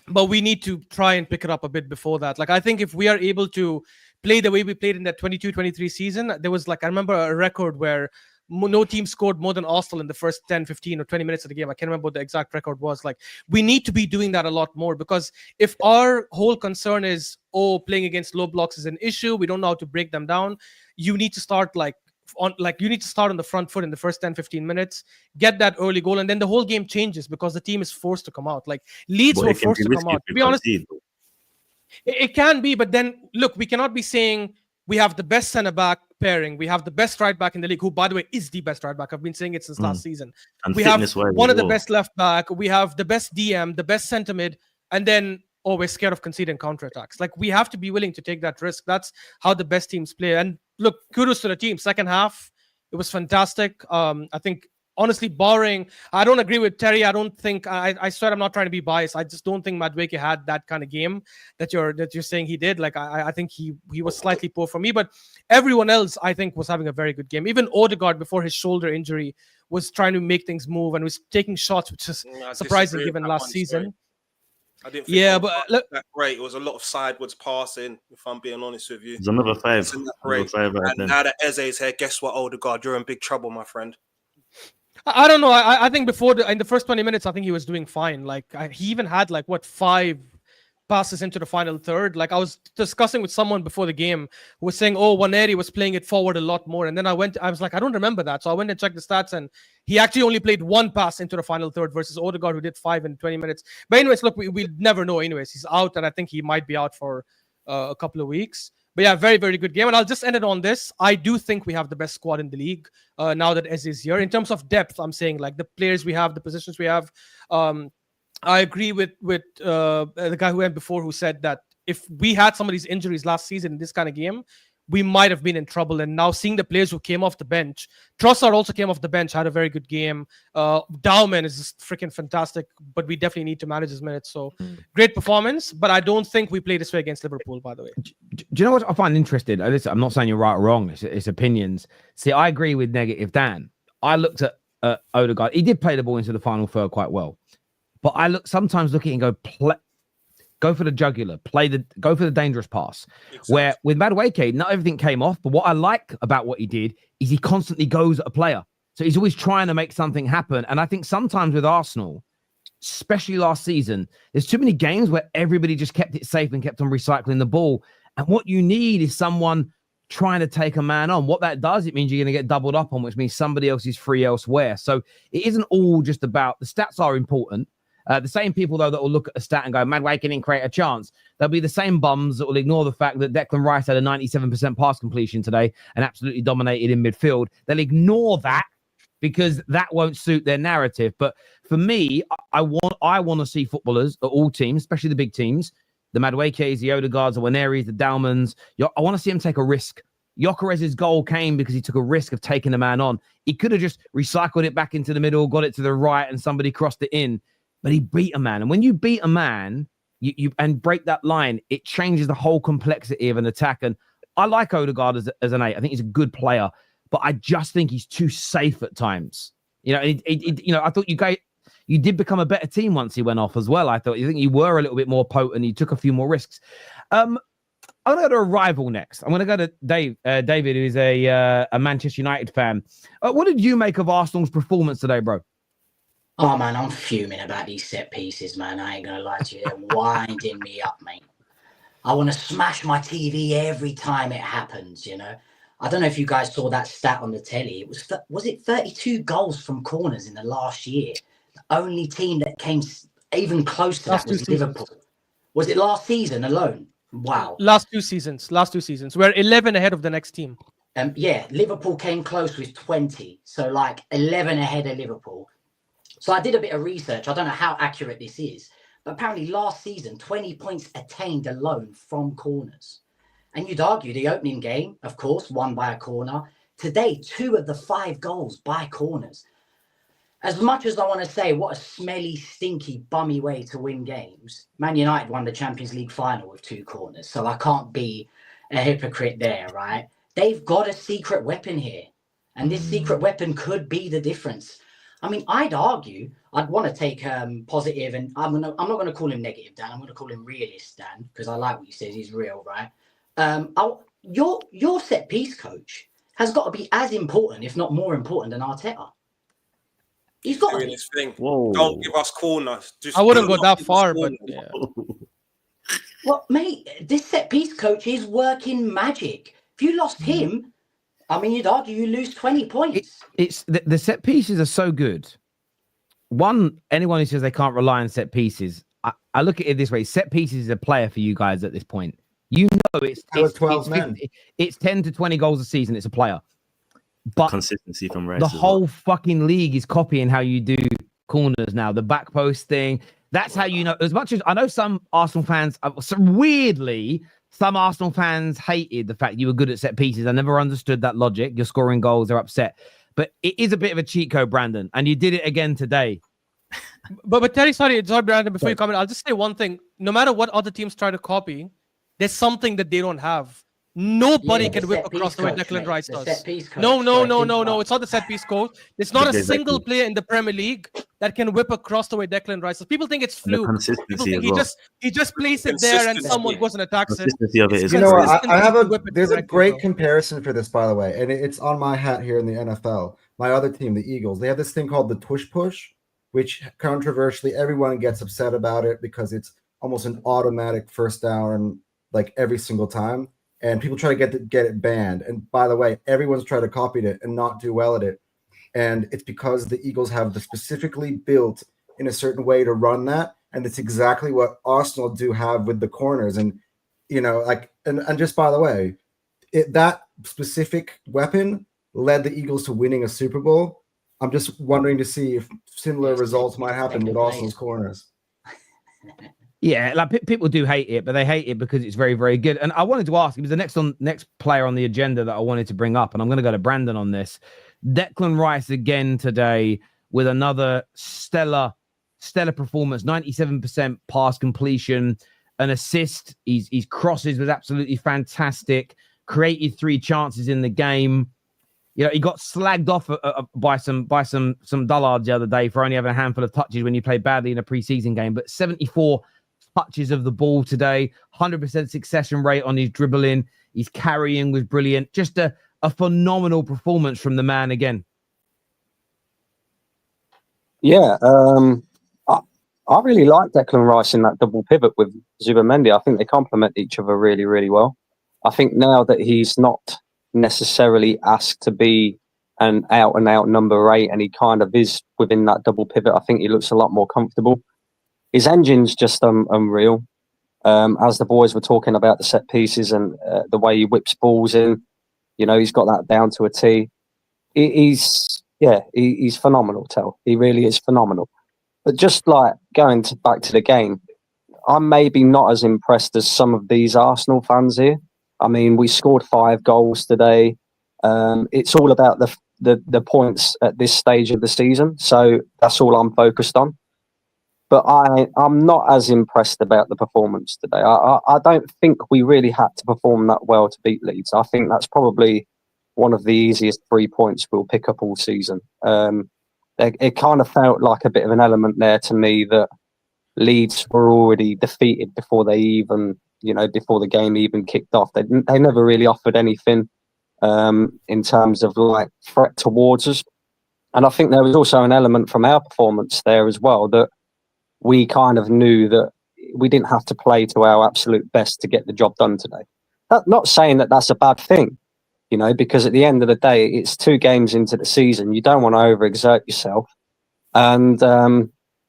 But we need to try and pick it up a bit before that. Like, I think if we are able to play the way we played in that 22-23 season, there was, like, I remember a record where no team scored more than Arsenal in the first 10, 15 or 20 minutes of the game. I can't remember what the exact record was. Like, we need to be doing that a lot more, because if our whole concern is, playing against low blocks is an issue, we don't know how to break them down, you need to start on the front foot in the first 10, 15 minutes, get that early goal, and then the whole game changes because the team is forced to come out. Like, Leeds were forced to come out. To be honest, it can be, but then look, we cannot be saying we have the best centre-back pairing, we have the best right-back in the league, who, by the way, is the best right-back. I've been saying it since last season. And we have one of the best left-back, we have the best DM, the best centre-mid, and then, we're scared of conceding counter-attacks. Like, we have to be willing to take that risk. That's how the best teams play. And look, kudos to the team. Second half, it was fantastic. I think, honestly, barring, I don't agree with Terry. I don't think, I swear I'm not trying to be biased, I just don't think Madueke had that kind of game that you're saying he did. Like, I think he was slightly poor for me, but everyone else, I think, was having a very good game. Even Odegaard, before his shoulder injury, was trying to make things move and was taking shots, which is surprising given last season. I didn't think look, that great. It was a lot of sideways passing, if I'm being honest with you. It's another five. And now that Eze's here, guess what, Odegaard? You're in big trouble, my friend. I don't know. I think in the first 20 minutes, I think he was doing fine. Like, he even had 5 passes into the final third. Like, I was discussing with someone before the game who was saying, Waneri was playing it forward a lot more. And then I was like, I don't remember that. So I went and checked the stats, and he actually only played 1 pass into the final third versus Odegaard, who did 5 in 20 minutes. But anyways, look, we never know anyways. He's out, and I think he might be out for a couple of weeks. But yeah, very, very good game. And I'll just end it on this. I do think we have the best squad in the league now that Eze is here. In terms of depth, I'm saying, like, the players we have, the positions we have, I agree with the guy who went before, who said that if we had some of these injuries last season in this kind of game, we might have been in trouble. And now seeing the players who came off the bench, Trossard also came off the bench, had a very good game. Dowman is just freaking fantastic, but we definitely need to manage his minutes. So great performance, but I don't think we play this way against Liverpool, by the way. Do you know what I find interesting? Listen, I'm not saying you're right or wrong. It's opinions. See, I agree with Negative Dan. I looked at Odegaard. He did play the ball into the final third quite well. But I sometimes look at it and go for the jugular, go for the dangerous pass. Exactly. Where with Madueke, not everything came off. But what I like about what he did is he constantly goes at a player. So he's always trying to make something happen. And I think sometimes with Arsenal, especially last season, there's too many games where everybody just kept it safe and kept on recycling the ball. And what you need is someone trying to take a man on. What that does, it means you're going to get doubled up on, which means somebody else is free elsewhere. So it isn't all just about the stats are important. The same people, though, that will look at a stat and go, Madueke didn't create a chance. There'll be the same bums that will ignore the fact that Declam Rice had a 97% pass completion today and absolutely dominated in midfield. They'll ignore that because that won't suit their narrative. But for me, I want to see footballers at all teams, especially the big teams, the Maduekes, the Odegaards, the Waneris, the Dalmans. I want to see him take a risk. Gyokeres' goal came because he took a risk of taking the man on. He could have just recycled it back into the middle, got it to the right, and somebody crossed it in. But he beat a man. And when you beat a man you and break that line, it changes the whole complexity of an attack. And I like Odegaard as an 8. I think he's a good player, but I just think he's too safe at times. I thought you did become a better team once he went off as well. You think you were a little bit more potent. You took a few more risks. I'm gonna go to a rival next. I'm gonna go to David, who's a Manchester United fan. What did you make of Arsenal's performance today, bro? Oh man, I'm fuming about these set pieces, man. I ain't gonna lie to you. They're winding me up, mate. I want to smash my TV every time it happens, you know. I don't know if you guys saw that stat on the telly. It was it 32 goals from corners in the last year? The only team that came even close to that was Liverpool. Was it last season alone? Wow. Last two seasons. We're 11 ahead of the next team. Yeah, Liverpool came close with 20. So like 11 ahead of Liverpool. So I did a bit of research. I don't know how accurate this is, but apparently last season, 20 points attained alone from corners. And you'd argue the opening game, of course, won by a corner. Today, 2 of the 5 goals by corners. As much as I want to say what a smelly, stinky, bummy way to win games, Man United won the Champions League final with 2 corners. So I can't be a hypocrite there, right? They've got a secret weapon here. And this secret weapon could be the difference. I mean, I'd argue, I'd want to take positive, and I'm not going to call him negative, Dan. I'm going to call him realist, Dan, because I like what he says. He's real, right? Your set piece coach has got to be as important, if not more important, than Arteta. He's got to be. Thing. Don't give us corners. I wouldn't go that far, but yeah. Well, mate, this set piece coach is working magic. If you lost him, I mean, you'd argue you lose 20 points. It's the set pieces are so good. Anyone who says they can't rely on set pieces, I look at it this way: set pieces is a player for you guys at this point. You know, it's 10 to 20 goals a season. It's a player. But consistency from Rice. The whole fucking league is copying how you do corners now. The back post thing. That's how you know. As much as I know, some Arsenal fans, some Arsenal fans hated the fact you were good at set pieces. I never understood that logic. You're scoring goals, they're upset. But it is a bit of a cheat code, Brandon, and you did it again today. But Terry, sorry, Brandon. Before you comment, I'll just say one thing. No matter what other teams try to copy, there's something that they don't have. Nobody can whip across the way Declan Rice does. No. It's not the set piece coach. There's not a single player in the Premier League that can whip across the way Declan Rice does. People think it's fluke. People think he just plays it there and someone goes and attacks it. You know what? There's a great comparison for this, by the way, and it's on my hat here in the NFL. My other team, the Eagles, they have this thing called the tush push, which controversially everyone gets upset about it because it's almost an automatic first down like every single time. And people try to get it banned. And by the way, everyone's tried to copy it and not do well at it. And it's because the Eagles have the specifically built in a certain way to run that. And it's exactly what Arsenal do have with the corners. And, you know, like, and just by the way, that specific weapon led the Eagles to winning a Super Bowl. I'm just wondering to see if similar results might happen with Arsenal's corners. Yeah, like people do hate it, but they hate it because it's very, very good. And I wanted to ask, it was the next player on the agenda that I wanted to bring up, and I'm going to go to Brandon on this. Declan Rice again today with another stellar performance, 97% pass completion, an assist. His crosses was absolutely fantastic. Created 3 chances in the game. You know, he got slagged off by some dullards the other day for only having a handful of touches when you play badly in a preseason game, but 74 touches of the ball today, 100% succession rate on his dribbling. His carrying was brilliant. Just a phenomenal performance from the man again. Yeah, I really like Declan Rice in that double pivot with Zubimendi. I think they complement each other really, really well. I think now that he's not necessarily asked to be an out-and-out number 8, and he kind of is within that double pivot, I think he looks a lot more comfortable. His engine's just unreal. As the boys were talking about the set pieces and the way he whips balls in, you know, he's got that down to a T. He's phenomenal, Tel. He really is phenomenal. But just like back to the game, I'm maybe not as impressed as some of these Arsenal fans here. I mean, we scored 5 goals today. It's all about the points at this stage of the season. So that's all I'm focused on. But I'm not as impressed about the performance today. I don't think we really had to perform that well to beat Leeds. I think that's probably one of the easiest 3 points we'll pick up all season. It kind of felt like a bit of an element there to me that Leeds were already defeated before they even before the game even kicked off. They never really offered anything in terms of like threat towards us. And I think there was also an element from our performance there as well, that we kind of knew that we didn't have to play to our absolute best to get the job done today. Not saying that that's a bad thing, because at the end of the day, it's 2 games into the season. You don't want to overexert yourself. And,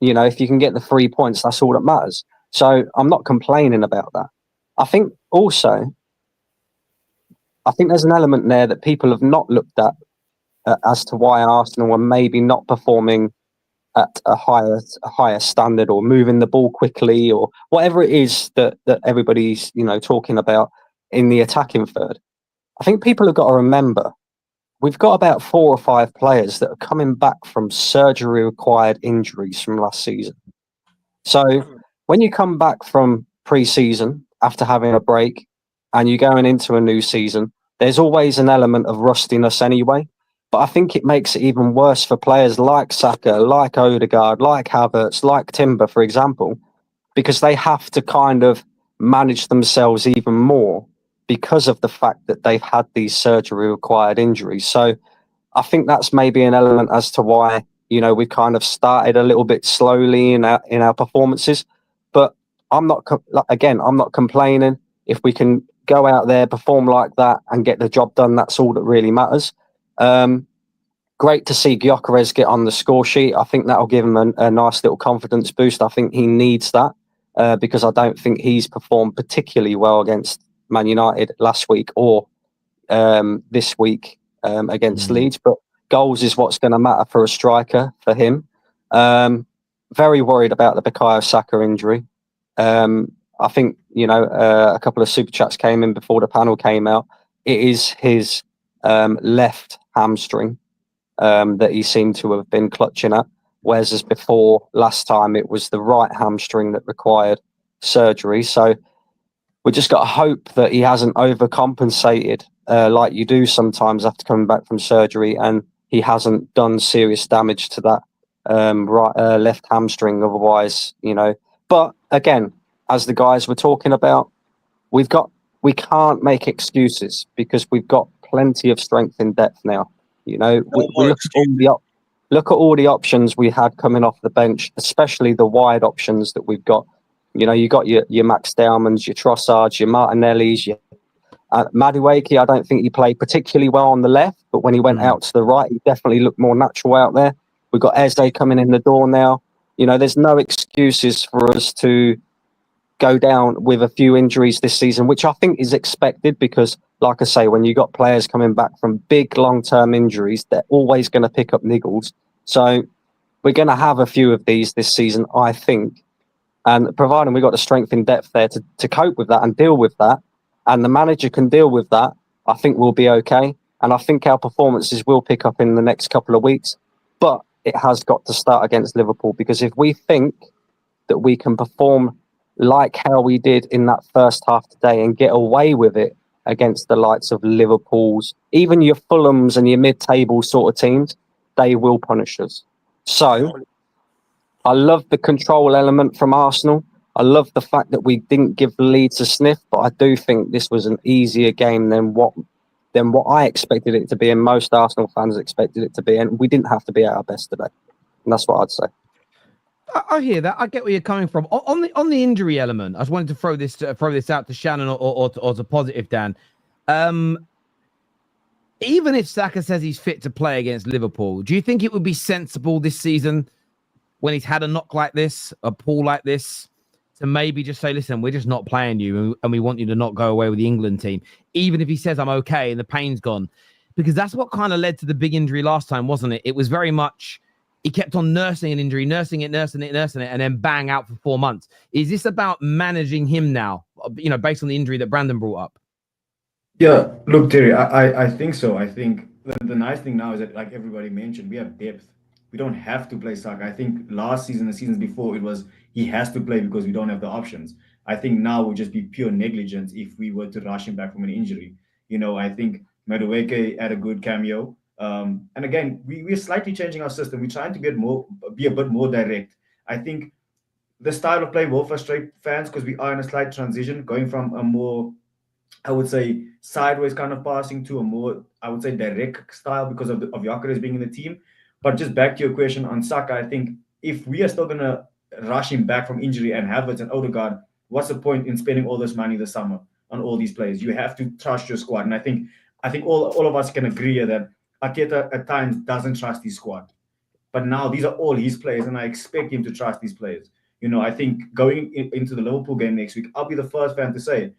if you can get the 3 points, that's all that matters. So I'm not complaining about that. I think there's an element there that people have not looked at as to why Arsenal are maybe not performing at a higher standard, or moving the ball quickly, or whatever it is that everybody's talking about in the attacking third. I think people have got to remember we've got about 4 or 5 players that are coming back from surgery required injuries from last season. So when you come back from pre-season after having a break and you're going into a new season, there's always an element of rustiness anyway. But I think it makes it even worse for players like Saka, like Odegaard, like Havertz, like Timber, for example, because they have to kind of manage themselves even more because of the fact that they've had these surgery-required injuries. So I think that's maybe an element as to why, we kind of started a little bit slowly in our performances. But I'm not complaining. If we can go out there, perform like that, and get the job done, that's all that really matters. Great to see Gyokeres get on the score sheet. I think that'll give him a nice little confidence boost. I think he needs that because I don't think he's performed particularly well against Man United last week or this week against Leeds. But goals is what's going to matter for a striker, for him. Very worried about the Bukayo Saka injury. I think, a couple of super chats came in before the panel came out. It is his left hamstring that he seemed to have been clutching at, whereas as before, last time, it was the right hamstring that required surgery. So we just got to hope that he hasn't overcompensated like you do sometimes after coming back from surgery, and he hasn't done serious damage to that left hamstring. Otherwise, But again, as the guys were talking about, we can't make excuses because we've got plenty of strength in depth now. We look at all the options we had coming off the bench, especially the wide options that we've got. You got your Max Daumans, your Trossards, your Martinellis, your Madueke. I don't think he played particularly well on the left, but when he went out to the right, he definitely looked more natural out there. We've got Eze coming in the door now. There's no excuses for us to go down with a few injuries this season, which I think is expected because, like I say, when you got players coming back from big long-term injuries, they're always going to pick up niggles. So we're going to have a few of these this season, I think. And providing we've got the strength in depth there to cope with that and deal with that, and the manager can deal with that, I think we'll be okay. And I think our performances will pick up in the next couple of weeks. But it has got to start against Liverpool, because if we think that we can perform like how we did in that first half today and get away with it against the likes of Liverpool's, even your Fulhams and your mid-table sort of teams, they will punish us. So I love the control element from Arsenal. I love the fact that we didn't give Leeds a sniff, but I do think this was an easier game than what I expected it to be, and most Arsenal fans expected it to be, and we didn't have to be at our best today. And that's what I'd say. I hear that. I get where you're coming from. On the injury element, I just wanted to throw this out to Shannon or to Positive Dan. Even if Saka says he's fit to play against Liverpool, do you think it would be sensible this season, when he's had a knock like this, a pull like this, to maybe just say, listen, we're just not playing you and we want you to not go away with the England team, even if he says I'm okay and the pain's gone? Because that's what kind of led to the big injury last time, wasn't it? It was very much, he kept on nursing an injury, nursing it, and then bang, out for 4 months. Is this about managing him now, based on the injury that Brandon brought up? Yeah, look, Terry, I think so. I think the nice thing now is that, like everybody mentioned, we have depth. We don't have to play Saka. I think last season, the seasons before, it was he has to play because we don't have the options. I think now would just be pure negligence if we were to rush him back from an injury. I think Madueke had a good cameo. And again, we're slightly changing our system. We're trying to be a bit more direct. I think the style of play will frustrate fans because we are in a slight transition, going from a more, I would say, sideways kind of passing to a more, I would say, direct style because of Gyokeres being in the team. But just back to your question on Saka, I think if we are still going to rush him back from injury and Havertz and Odegaard, what's the point in spending all this money this summer on all these players? You have to trust your squad. And I think all of us can agree here that Arteta at times doesn't trust his squad. But now these are all his players, and I expect him to trust these players. You know, I think going into the Liverpool game next week, I'll be the first fan to say,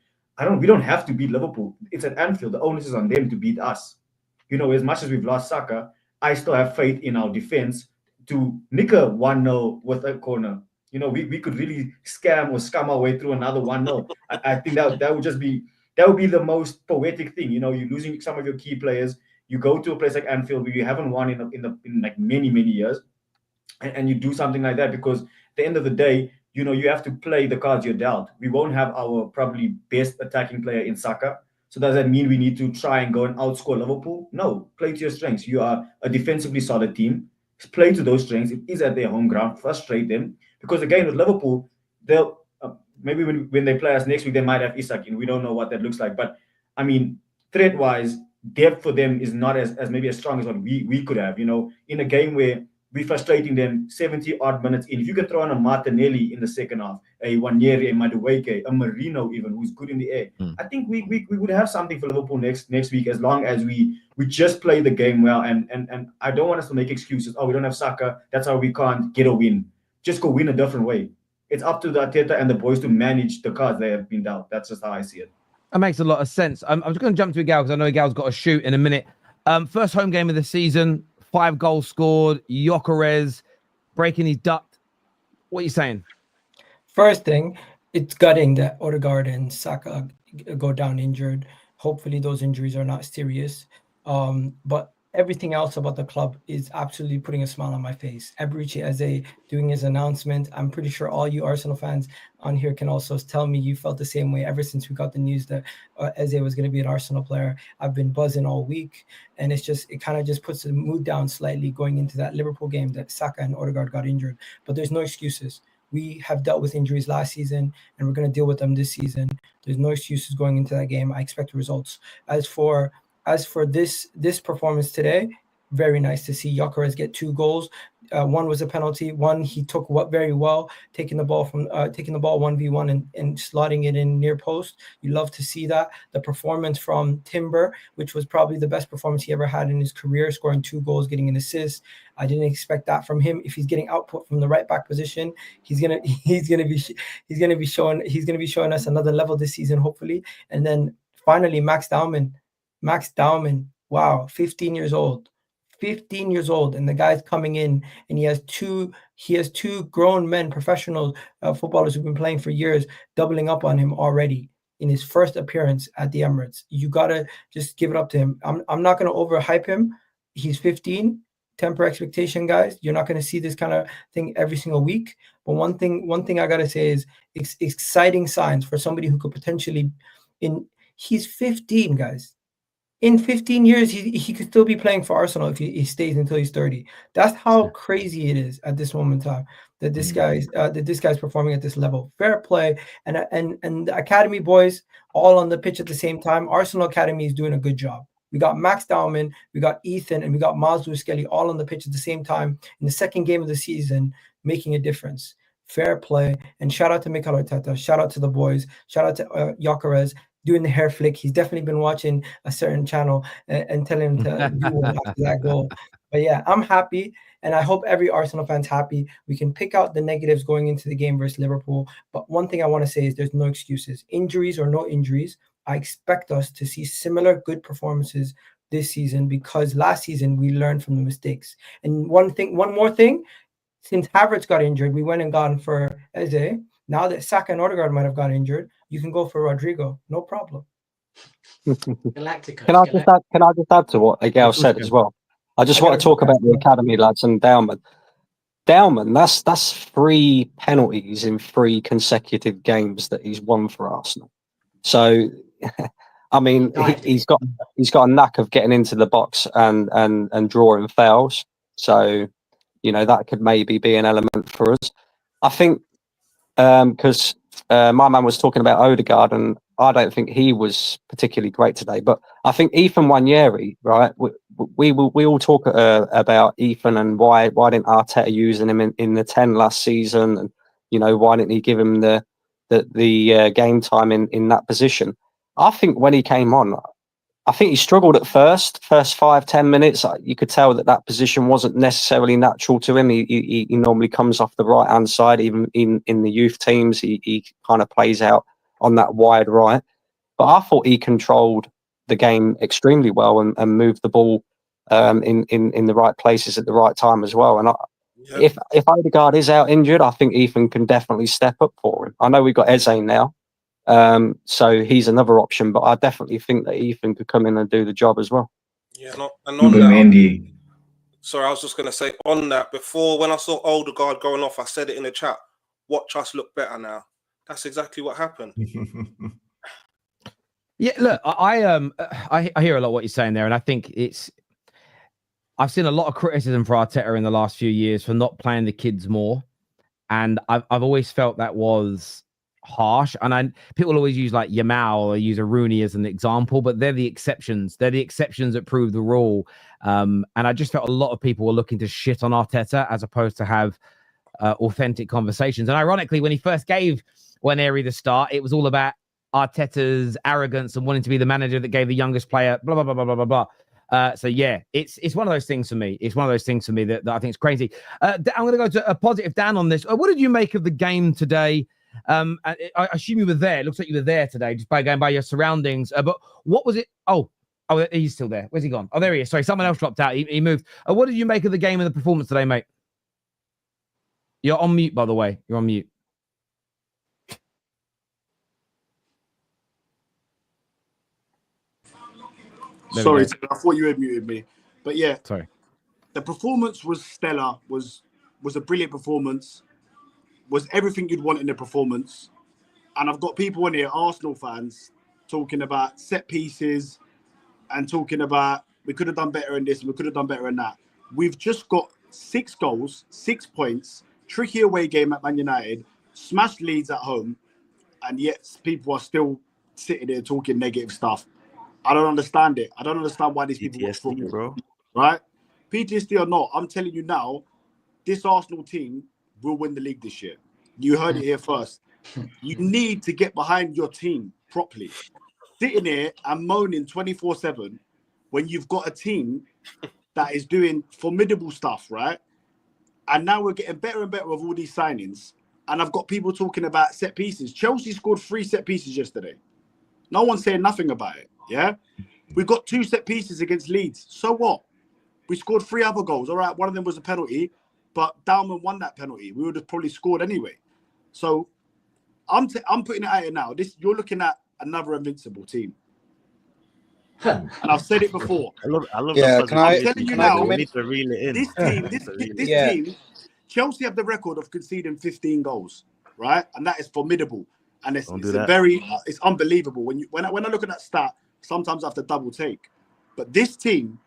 we don't have to beat Liverpool. It's at Anfield. The onus is on them to beat us. You know, as much as we've lost Saka, I still have faith in our defense to nick a 1-0 with a corner. You know, we could really scam our way through another 1-0. I think that would be the most poetic thing. You know, you're losing some of your key players. You go to a place like Anfield where you haven't won in like many years, and you do something like that because at the end of the day, you know, you have to play the cards you're dealt. We won't have our probably best attacking player in Saka. So does that mean we need to try and go and outscore Liverpool? No, play to your strengths. You are a defensively solid team. Play to those strengths. It is at their home ground. Frustrate them. Because again, with Liverpool, they'll maybe when they play us next week, they might have Isak in. We don't know what that looks like. But I mean, threat-wise, depth for them is not as maybe as strong as what we could have. You know, in a game where we're frustrating them 70 odd minutes in. If you can throw on a Martinelli in the second half, a Wanyeri, a Madueke, a Marino even, who's good in the air, I think we would have something for Liverpool next week as long as we just play the game well. And I don't want us to make excuses. Oh, we don't have Saka. That's how we can't get a win. Just go win a different way. It's up to the Arteta and the boys to manage the cards they have been dealt. That's just how I see it. That makes a lot of sense. I'm just going to jump to Egal because I know Egal's got a shoot in a minute. First home game of the season, 5 goals scored. Gyokeres breaking his duck. What are you saying? First thing, it's gutting that Odegaard and Saka go down injured. Hopefully those injuries are not serious. But everything else about the club is absolutely putting a smile on my face. Eberechi Eze doing his announcement. I'm pretty sure all you Arsenal fans on here can also tell me you felt the same way ever since we got the news that Eze was going to be an Arsenal player. I've been buzzing all week, and it kind of just puts the mood down slightly going into that Liverpool game that Saka and Odegaard got injured. But there's no excuses. We have dealt with injuries last season, and we're going to deal with them this season. There's no excuses going into that game. I expect results. As for this performance today, very nice to see Gyokeres get 2 goals. One was a penalty. One he took very well, taking the ball 1v1 and slotting it in near post. You love to see that. The performance from Timber, which was probably the best performance he ever had in his career, scoring 2 goals, getting an assist. I didn't expect that from him. If he's getting output from the right back position, he's gonna be showing us another level this season, hopefully. And then finally, Max Dauman, wow, 15 years old, and the guy's coming in, and he has two grown men, professional footballers who've been playing for years, doubling up on him already in his first appearance at the Emirates. You gotta just give it up to him. I'm not gonna overhype him. He's 15. Temper expectation, guys. You're not gonna see this kind of thing every single week. But one thing I gotta say is exciting signs for somebody who could potentially he's 15, guys. In 15 years, he could still be playing for Arsenal if he stays until he's 30. That's how crazy it is at this moment in time that this guy's performing at this level. Fair play, and the academy boys all on the pitch at the same time. Arsenal Academy is doing a good job. We got Max Dauman, we got Ethan, and we got Mazlou Skelly all on the pitch at the same time in the second game of the season, making a difference. Fair play, and shout out to Mikel Arteta. Shout out to the boys. Shout out to Gyokeres doing the hair flick. He's definitely been watching a certain channel and telling him to do one after that goal. But yeah, I'm happy, and I hope every Arsenal fan's happy. We can pick out the negatives going into the game versus Liverpool. But one thing I want to say is there's no excuses. Injuries or no injuries, I expect us to see similar good performances this season because last season we learned from the mistakes. And one more thing, since Havertz got injured, we went and got him for Eze. Now that Saka and Odegaard might have got injured, you can go for Rodrigo, no problem. Galacticos. Can I just add to what Egal said as well? I just want to talk about the academy lads and Dauman. Dauman, that's 3 penalties in 3 consecutive games that he's won for Arsenal. So, I mean, he's got a knack of getting into the box and drawing fouls. So, you know, that could maybe be an element for us. I think because my man was talking about Odegaard, and I don't think he was particularly great today. But I think Ethan Nwaneri, right? We all talk about Ethan and why didn't Arteta using him in the 10 last season, and why didn't he give him the game time in that position? I think when he came on, I think he struggled at first 5-10 minutes. You could tell that position wasn't necessarily natural to him. He normally comes off the right hand side. Even in the youth teams, he kind of plays out on that wide right. But I thought he controlled the game extremely well and moved the ball in the right places at the right time as well. And if Odegaard is out injured, I think Ethan can definitely step up for him. I know we've got Eze now. So he's another option, but I definitely think that Ethan could come in and do the job as well. Yeah, and on that, sorry, I was just going to say on that, before when I saw Odegaard going off, I said it in the chat, watch us look better now. That's exactly what happened. Yeah, look, I hear a lot of what you're saying there, and I think I've seen a lot of criticism for Arteta in the last few years for not playing the kids more, and I've always felt that was harsh. And people always use like Yamal or use a Rooney as an example, but they're the exceptions. They're the exceptions that prove the rule. And I just felt a lot of people were looking to shit on Arteta as opposed to have authentic conversations. And ironically, when he first gave Nwaneri the start, it was all about Arteta's arrogance and wanting to be the manager that gave the youngest player blah blah blah blah blah blah. So yeah, it's one of those things for me. It's one of those things for me that I think is crazy. I'm going to go to a positive Dan on this. What did you make of the game today? I assume you were there. It looks like you were there today, just by going by your surroundings. But what was it? Oh, he's still there. Where's he gone? Oh, there he is. Sorry, someone else dropped out. He moved. What did you make of the game and the performance today, mate? You're on mute, by the way. You're on mute. Sorry, I thought you had muted me. But yeah, sorry. The performance was stellar. Was a brilliant performance. Was everything you'd want in a performance. And I've got people in here, Arsenal fans, talking about set pieces and talking about we could have done better in this and we could have done better in that. We've just got 6 goals, 6 points, tricky away game at Man United, smashed Leeds at home, and yet people are still sitting there talking negative stuff. I don't understand it. I don't understand why these people watch football, bro. Right? PTSD or not, I'm telling you now, this Arsenal team will win the league this year. You heard it here first. You need to get behind your team properly. Sitting here and moaning 24/7 when you've got a team that is doing formidable stuff, right? And now we're getting better and better with all these signings. And I've got people talking about set pieces. Chelsea scored 3 set pieces yesterday. No one's saying nothing about it, yeah? We've got 2 set pieces against Leeds. So what? We scored 3 other goals. All right, one of them was a penalty, but Dalman won that penalty. We would have probably scored anyway. So I'm putting it out here now. You're looking at another invincible team. And I've said it before. I love I'm telling you now, we need to reel it in. This team, Chelsea have the record of conceding 15 goals, right? And that is formidable. And it's unbelievable. When I look at that stat, sometimes I have to double take. But this team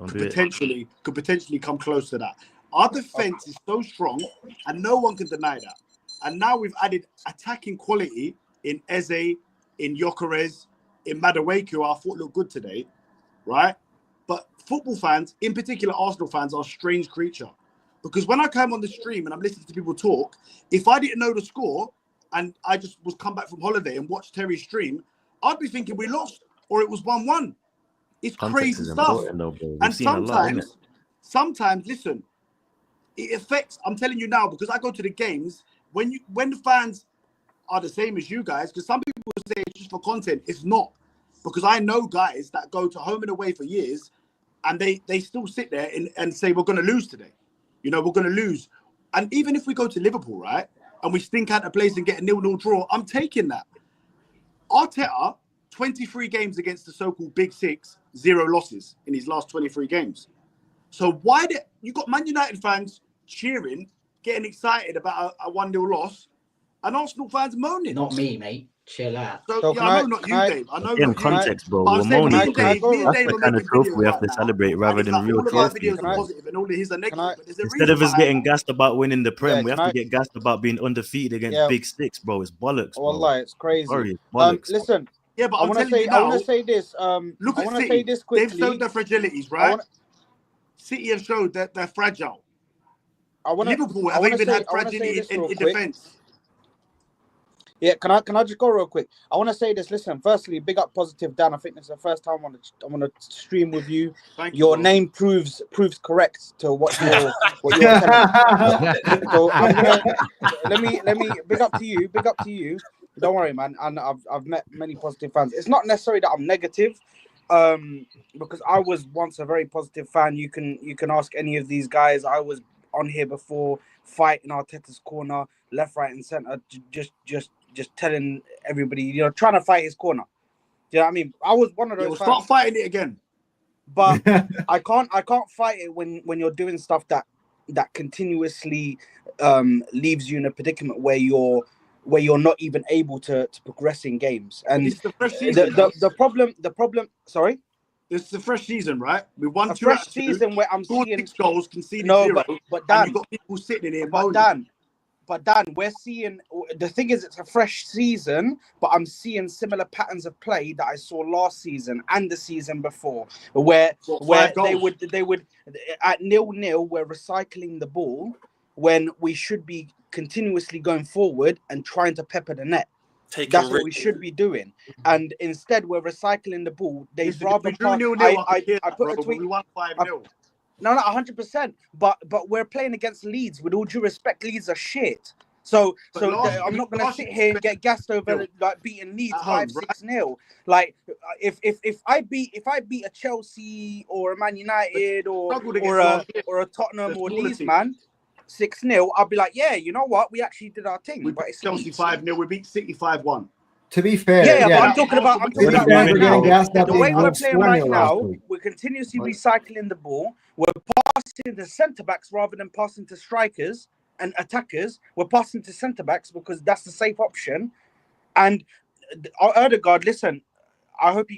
could potentially come close to that. Our defense is so strong, and no one can deny that. And now we've added attacking quality in Eze, in Gyokeres, in Madueke, who I thought looked good today, right? But football fans, in particular Arsenal fans, are a strange creature. Because when I come on the stream and I'm listening to people talk, if I didn't know the score and I just was come back from holiday and watched Terry's stream, I'd be thinking we lost or it was 1-1. It's crazy stuff. And sometimes, listen, it affects, I'm telling you now, because I go to the games, when the fans are the same as you guys, because some people say it's just for content, it's not. Because I know guys that go to home and away for years and they still sit there and say, we're going to lose today. You know, we're going to lose. And even if we go to Liverpool, right, and we stink out the place and get a 0-0 draw, I'm taking that. Arteta, 23 games against the so-called Big Six, 0 losses in his last 23 games. So why did you got Man United fans cheering, getting excited about a 1-0 loss, and Arsenal fans moaning? Not me, mate. Chill out. So, So yeah, can I I- know not can you, I- Dave. I know In not you. context, bro, But I'm we're saying moaning me and because Dave, me and that's Dave the are kind of making trophy videos we have right to now. celebrate rather And it's than like real all of our trophies. videos are positive and all of his are negative. But there's a Instead reason of us behind getting gassed about winning the Prem, Yeah, we have can to I- get gassed about being undefeated against Yeah. big sticks, bro. It's bollocks, bro. Wallah, it's crazy. Sorry, it's bollocks. Listen, Yeah, but I I'm want to telling say, you I want now, to say this. look I at want to City. say this They've quickly. showed their fragilities, I right? wanna- City have showed that they're fragile. I want Liverpool I have wanna even say, had I wanna say fragility this in real quick. defence. Yeah, can I just go real quick? I want to say this. Listen, firstly, big up Positive Dan. I think this is the first time I'm on a stream with you. Thank you, Your bro. name proves correct to what you're telling me. So I'm gonna let me big up to you. Big up to you. Don't worry, man. And I've met many Positive fans. It's not necessarily that I'm negative, because I was once a very positive fan. You can ask any of these guys. I was on here before, fighting Arteta's corner, left, right, and center, just telling everybody, trying to fight his corner. Do you know what I mean? I was one of those. We'll start fighting it again. But I can't fight it when you're doing stuff that continuously leaves you in a predicament where you're not even able to progress in games. And This is the fresh season. the problem. Sorry. This is a fresh season, right? We won A 2 fresh out of 2, season where I'm scored seeing 6 goals, conceded no, 0, but and Dan, you've got people sitting in here. But moaning. Dan, we're seeing, the thing is, it's a fresh season, but I'm seeing similar patterns of play that I saw last season and the season before, where they would at 0-0, we're recycling the ball when we should be continuously going forward and trying to pepper the net. That's what we should be doing, and instead we're recycling the ball. They'd rather pass. I put a tweet. We won 5-0. No, 100%. But we're playing against Leeds. With all due respect, Leeds are shit. So I'm not gonna sit here and get gassed over like beating Leeds 5-6-0. Like if I beat a Chelsea or a Man United or a Tottenham or Leeds, man, 6-0, I'll be like, yeah, you know what? We actually did our thing. We beat Chelsea 5-0. We beat City 5-1. To be fair, yeah, but I'm talking about right now. The way we're playing right now, we're continuously recycling the ball. We're passing to centre backs rather than passing to strikers and attackers. We're passing to centre backs because that's the safe option. And Odegaard, listen, I hope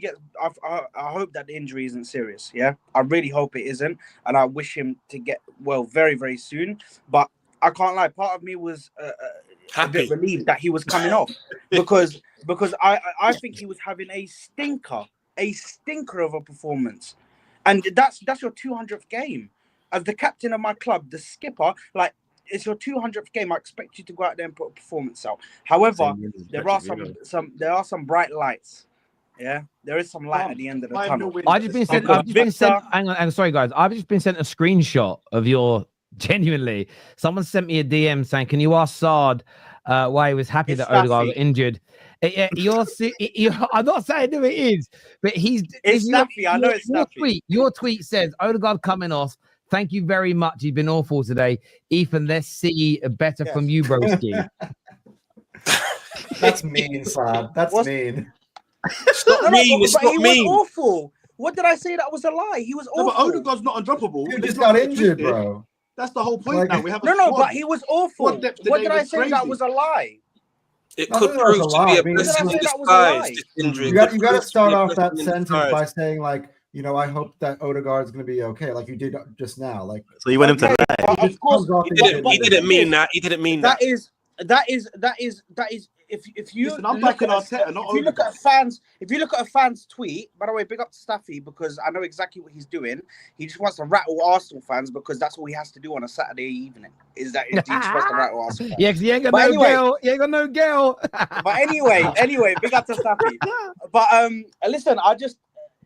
I hope that the injury isn't serious. Yeah, I really hope it isn't, and I wish him to get well very, very soon. But I can't lie. Part of me was a bit relieved that he was coming off because I think he was having a stinker of a performance, and that's your 200th game as the captain of my club, the skipper. Like, it's your 200th game. I expect you to go out there and put a performance out. However, there are some bright lights. Yeah, there is some light at the end of the tunnel. I've just been sent. Hang on, sorry guys. I've just been sent a screenshot of your. Genuinely, someone sent me a DM saying, "Can you ask Saad why he was happy that Odegaard got injured?" I'm not saying who it is, but it's Staffy. I know it's Staffy. Your tweet says Odegaard coming off. Thank you very much. You've been awful today, Ethan. Let's see better from you, broski. That's mean, Saad. That's mean. It's not mean. It's not mean. Was awful. What did I say? That was a lie. He was awful. No, but Odegaard's not undroppable. He just got injured, bro. That's the whole point. Now we have but he was awful. What did I say? That was a lie. It could prove to be a blessing in disguise. You got to start off that sentence by saying, like, you know, I hope that Odegaard's going to be okay, like you did just now. Like, so you want him to lie? Of course, he didn't mean that. He didn't mean that. That is. If you listen, I'm backing Arteta, not if you look at a fan's tweet, by the way, big up to Staffy because I know exactly what he's doing. He just wants to rattle Arsenal fans because that's all he has to do on a Saturday evening. Is that he just wants to rattle Arsenal fans. Yeah, because you ain't got no girl. You ain't got no girl. But anyway, big up to Staffy. But listen,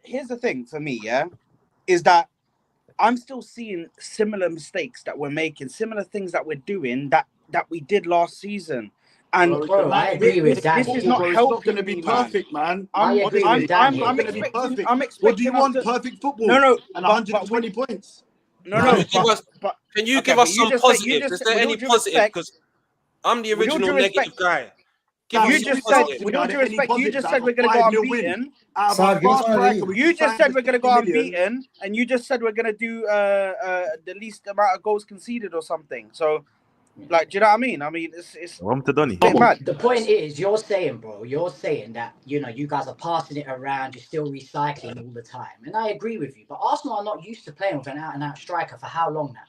here's the thing for me, yeah, is that I'm still seeing similar mistakes that we're making, similar things that we're doing that we did last season. And I agree with that. This is not going to be perfect, man. I'm expecting. What do you want? Perfect football? No, and 120 points. No. Can you give us some positives? Is there any positive? Because I'm the original negative guy. You just said, with all due respect, you just said we're going to go unbeaten. You just said we're going to go unbeaten, and you just said we're going to do the least amount of goals conceded or something. So Like, do you know what I mean? I mean, it's to Donny. The point is, you're saying, bro, you're saying that, you know, you guys are passing it around, you're still recycling all the time. And I agree with you. But Arsenal are not used to playing with an out-and-out striker for how long now?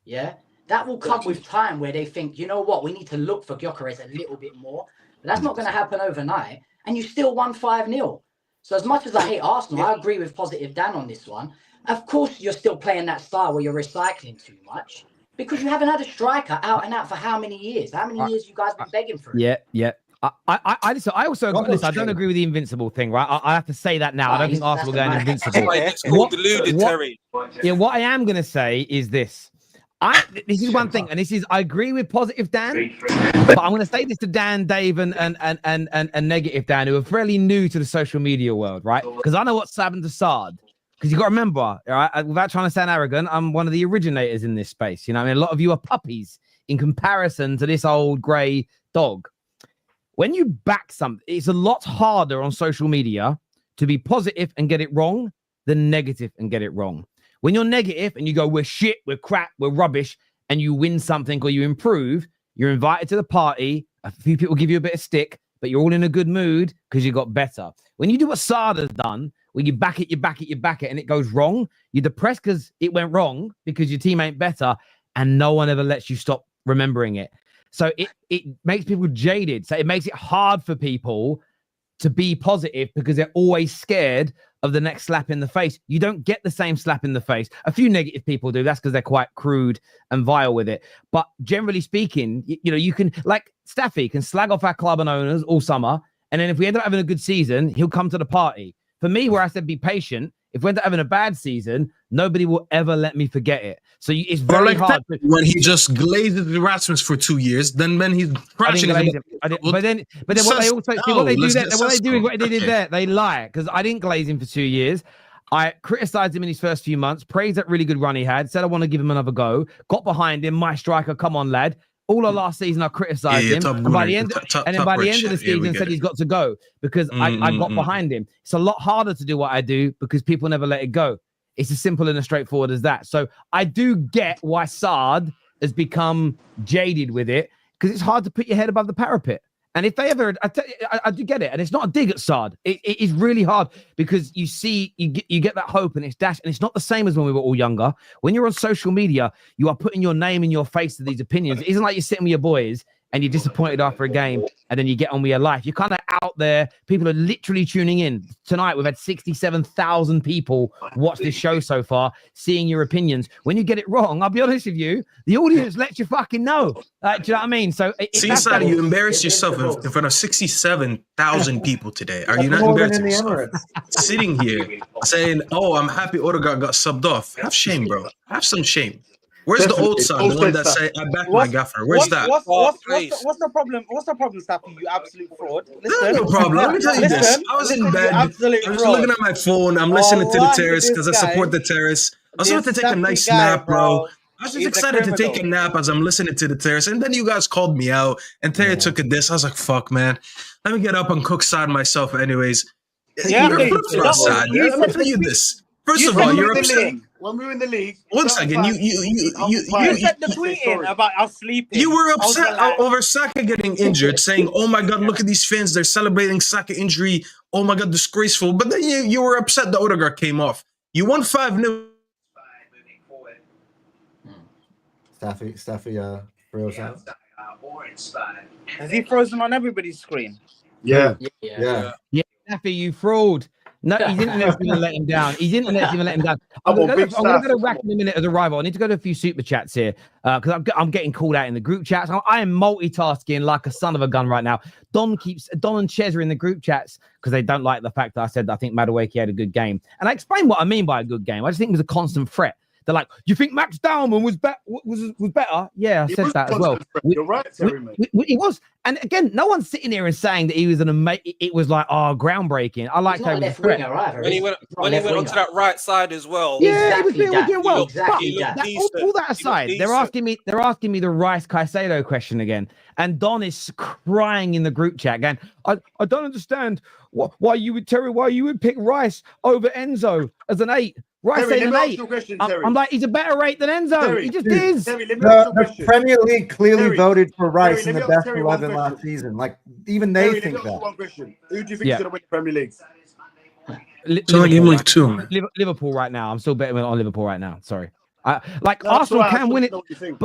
Yeah? That will come with time where they think, you know what, we need to look for Gyokeres a little bit more. But that's not going to happen overnight. And you still won 5-0. So as much as I hate Arsenal, I agree with Positive Dan on this one. Of course, you're still playing that style where you're recycling too much. Because you haven't had a striker out and out for how many years? How many years you guys been begging for it? Yeah. I also listen, I don't agree with the invincible thing, right? I have to say that now. I don't think Arsenal are going invincible. It's called deluded, Terry. Yeah, what I am going to say is this. This is one thing, and this is I agree with Positive Dan, but I'm going to say this to Dan, Dave, and Negative Dan, who are fairly new to the social media world, right? Because I know what's happened to Sard. Because you got to remember, all right, without trying to sound arrogant, I'm one of the originators in this space. You know, I mean, a lot of you are puppies in comparison to this old grey dog. When you back something, it's a lot harder on social media to be positive and get it wrong than negative and get it wrong. When you're negative and you go, we're shit, we're crap, we're rubbish, and you win something or you improve, you're invited to the party. A few people give you a bit of stick, but you're all in a good mood because you got better. When you do what Sard has done, when you back it, and it goes wrong, you're depressed because it went wrong because your team ain't better, and no one ever lets you stop remembering it. So it makes people jaded. So it makes it hard for people to be positive because they're always scared of the next slap in the face. You don't get the same slap in the face. A few negative people do. That's because they're quite crude and vile with it. But generally speaking, you know, you can, like Staffy can slag off our club and owners all summer. And then if we end up having a good season, he'll come to the party. For me, where I said be patient, if we end up having a bad season, nobody will ever let me forget it. So it's very hard. When he just glazes Erasmus for 2 years, then when he's crashing. But then what they also what they do there, what they do is what they did there. They lie because I didn't glaze him for 2 years. I criticized him in his first few months, praised that really good run he had, said I want to give him another go, got behind him, my striker, come on, lad. All of last season, I criticized him, and by the end of the season, said he's got to go because I got behind him. It's a lot harder to do what I do because people never let it go. It's as simple and as straightforward as that. So I do get why Sard has become jaded with it because it's hard to put your head above the parapet. And if they ever, I do get it, and it's not a dig at Sard. It is really hard because you see, you get that hope, and it's dashed, and it's not the same as when we were all younger. When you're on social media, you are putting your name in your face to these opinions. It isn't like you're sitting with your boys and you're disappointed after a game, and then you get on with your life. You're kind of out there. People are literally tuning in. Tonight, we've had 67,000 people watch this show so far, seeing your opinions. When you get it wrong, I'll be honest with you, the audience lets you fucking know. Do you know what I mean? So, Sadi, you embarrassed yourself in front of 67,000 people today. Are you not embarrassing yourself? Sitting here saying, "Oh, I'm happy Odegaard got subbed off." Have shame, bro. Have some shame. Where's the old son, the one that say, "I back my gaffer"? Where's that? What's the problem? What's the problem, Staffy? You absolute fraud. Listen, no problem. Let me tell you this. I was in bed. I was looking at my phone. I'm listening to the Terrace because I support the Terrace. I was about to take a nice nap, bro. I was just excited to take a nap as I'm listening to the Terrace. And then you guys called me out and Terry took a diss. I was like, fuck, man. Let me get up and cook side myself anyways. Yeah, You're let me tell you this. First of all, you're upset. When we were in the league, one second, you sent the tweet in about us sleeping. You were upset over Saka getting injured, saying, "Oh my God, look at these fans! They're celebrating Saka injury. Oh my God, disgraceful!" But then you were upset that Odegaard came off. You won 5-0. Staffy, froze out. Has he frozen on everybody's screen? Yeah. Staffy, you fraud. No, he didn't even let him down. He didn't even let him down. I'm going to go to Rack in a minute as a rival. I need to go to a few super chats here because I'm getting called out in the group chats. I am multitasking like a son of a gun right now. Don and Ches are in the group chats because they don't like the fact that I said that I think Madueke had a good game. And I explained what I mean by a good game. I just think it was a constant threat. They're like, "You think Max Dowman was better?" Yeah, I said that as well. You're right, Terry, mate. He was. And again, no one's sitting here and saying that he was an amazing. It was like, groundbreaking. I like how he was threat. When he went onto that right side as well. Yeah, he was doing well. Exactly But all that aside, they're asking me the Rice Caicedo question again. And Don is crying in the group chat, going, I don't understand why you would pick Rice over Enzo as an 8. Rice Terry, ain't let an me ask 8. you a question, I'm, Terry. I'm like, he's a better 8 than Enzo. Terry, he just dude, is. Terry, let me ask you a The question. Premier League clearly Terry, voted for Rice Terry, in the let me ask best Terry one 11 last question. season. Like, even they Terry, let think me ask you that. one question. Who do you think Yeah. is going to win the Premier League? It's only game week 2, man. Liverpool right now. I'm still betting on Liverpool right now. Sorry. Like No, that's Arsenal all right. I can just win want it, to know what you think.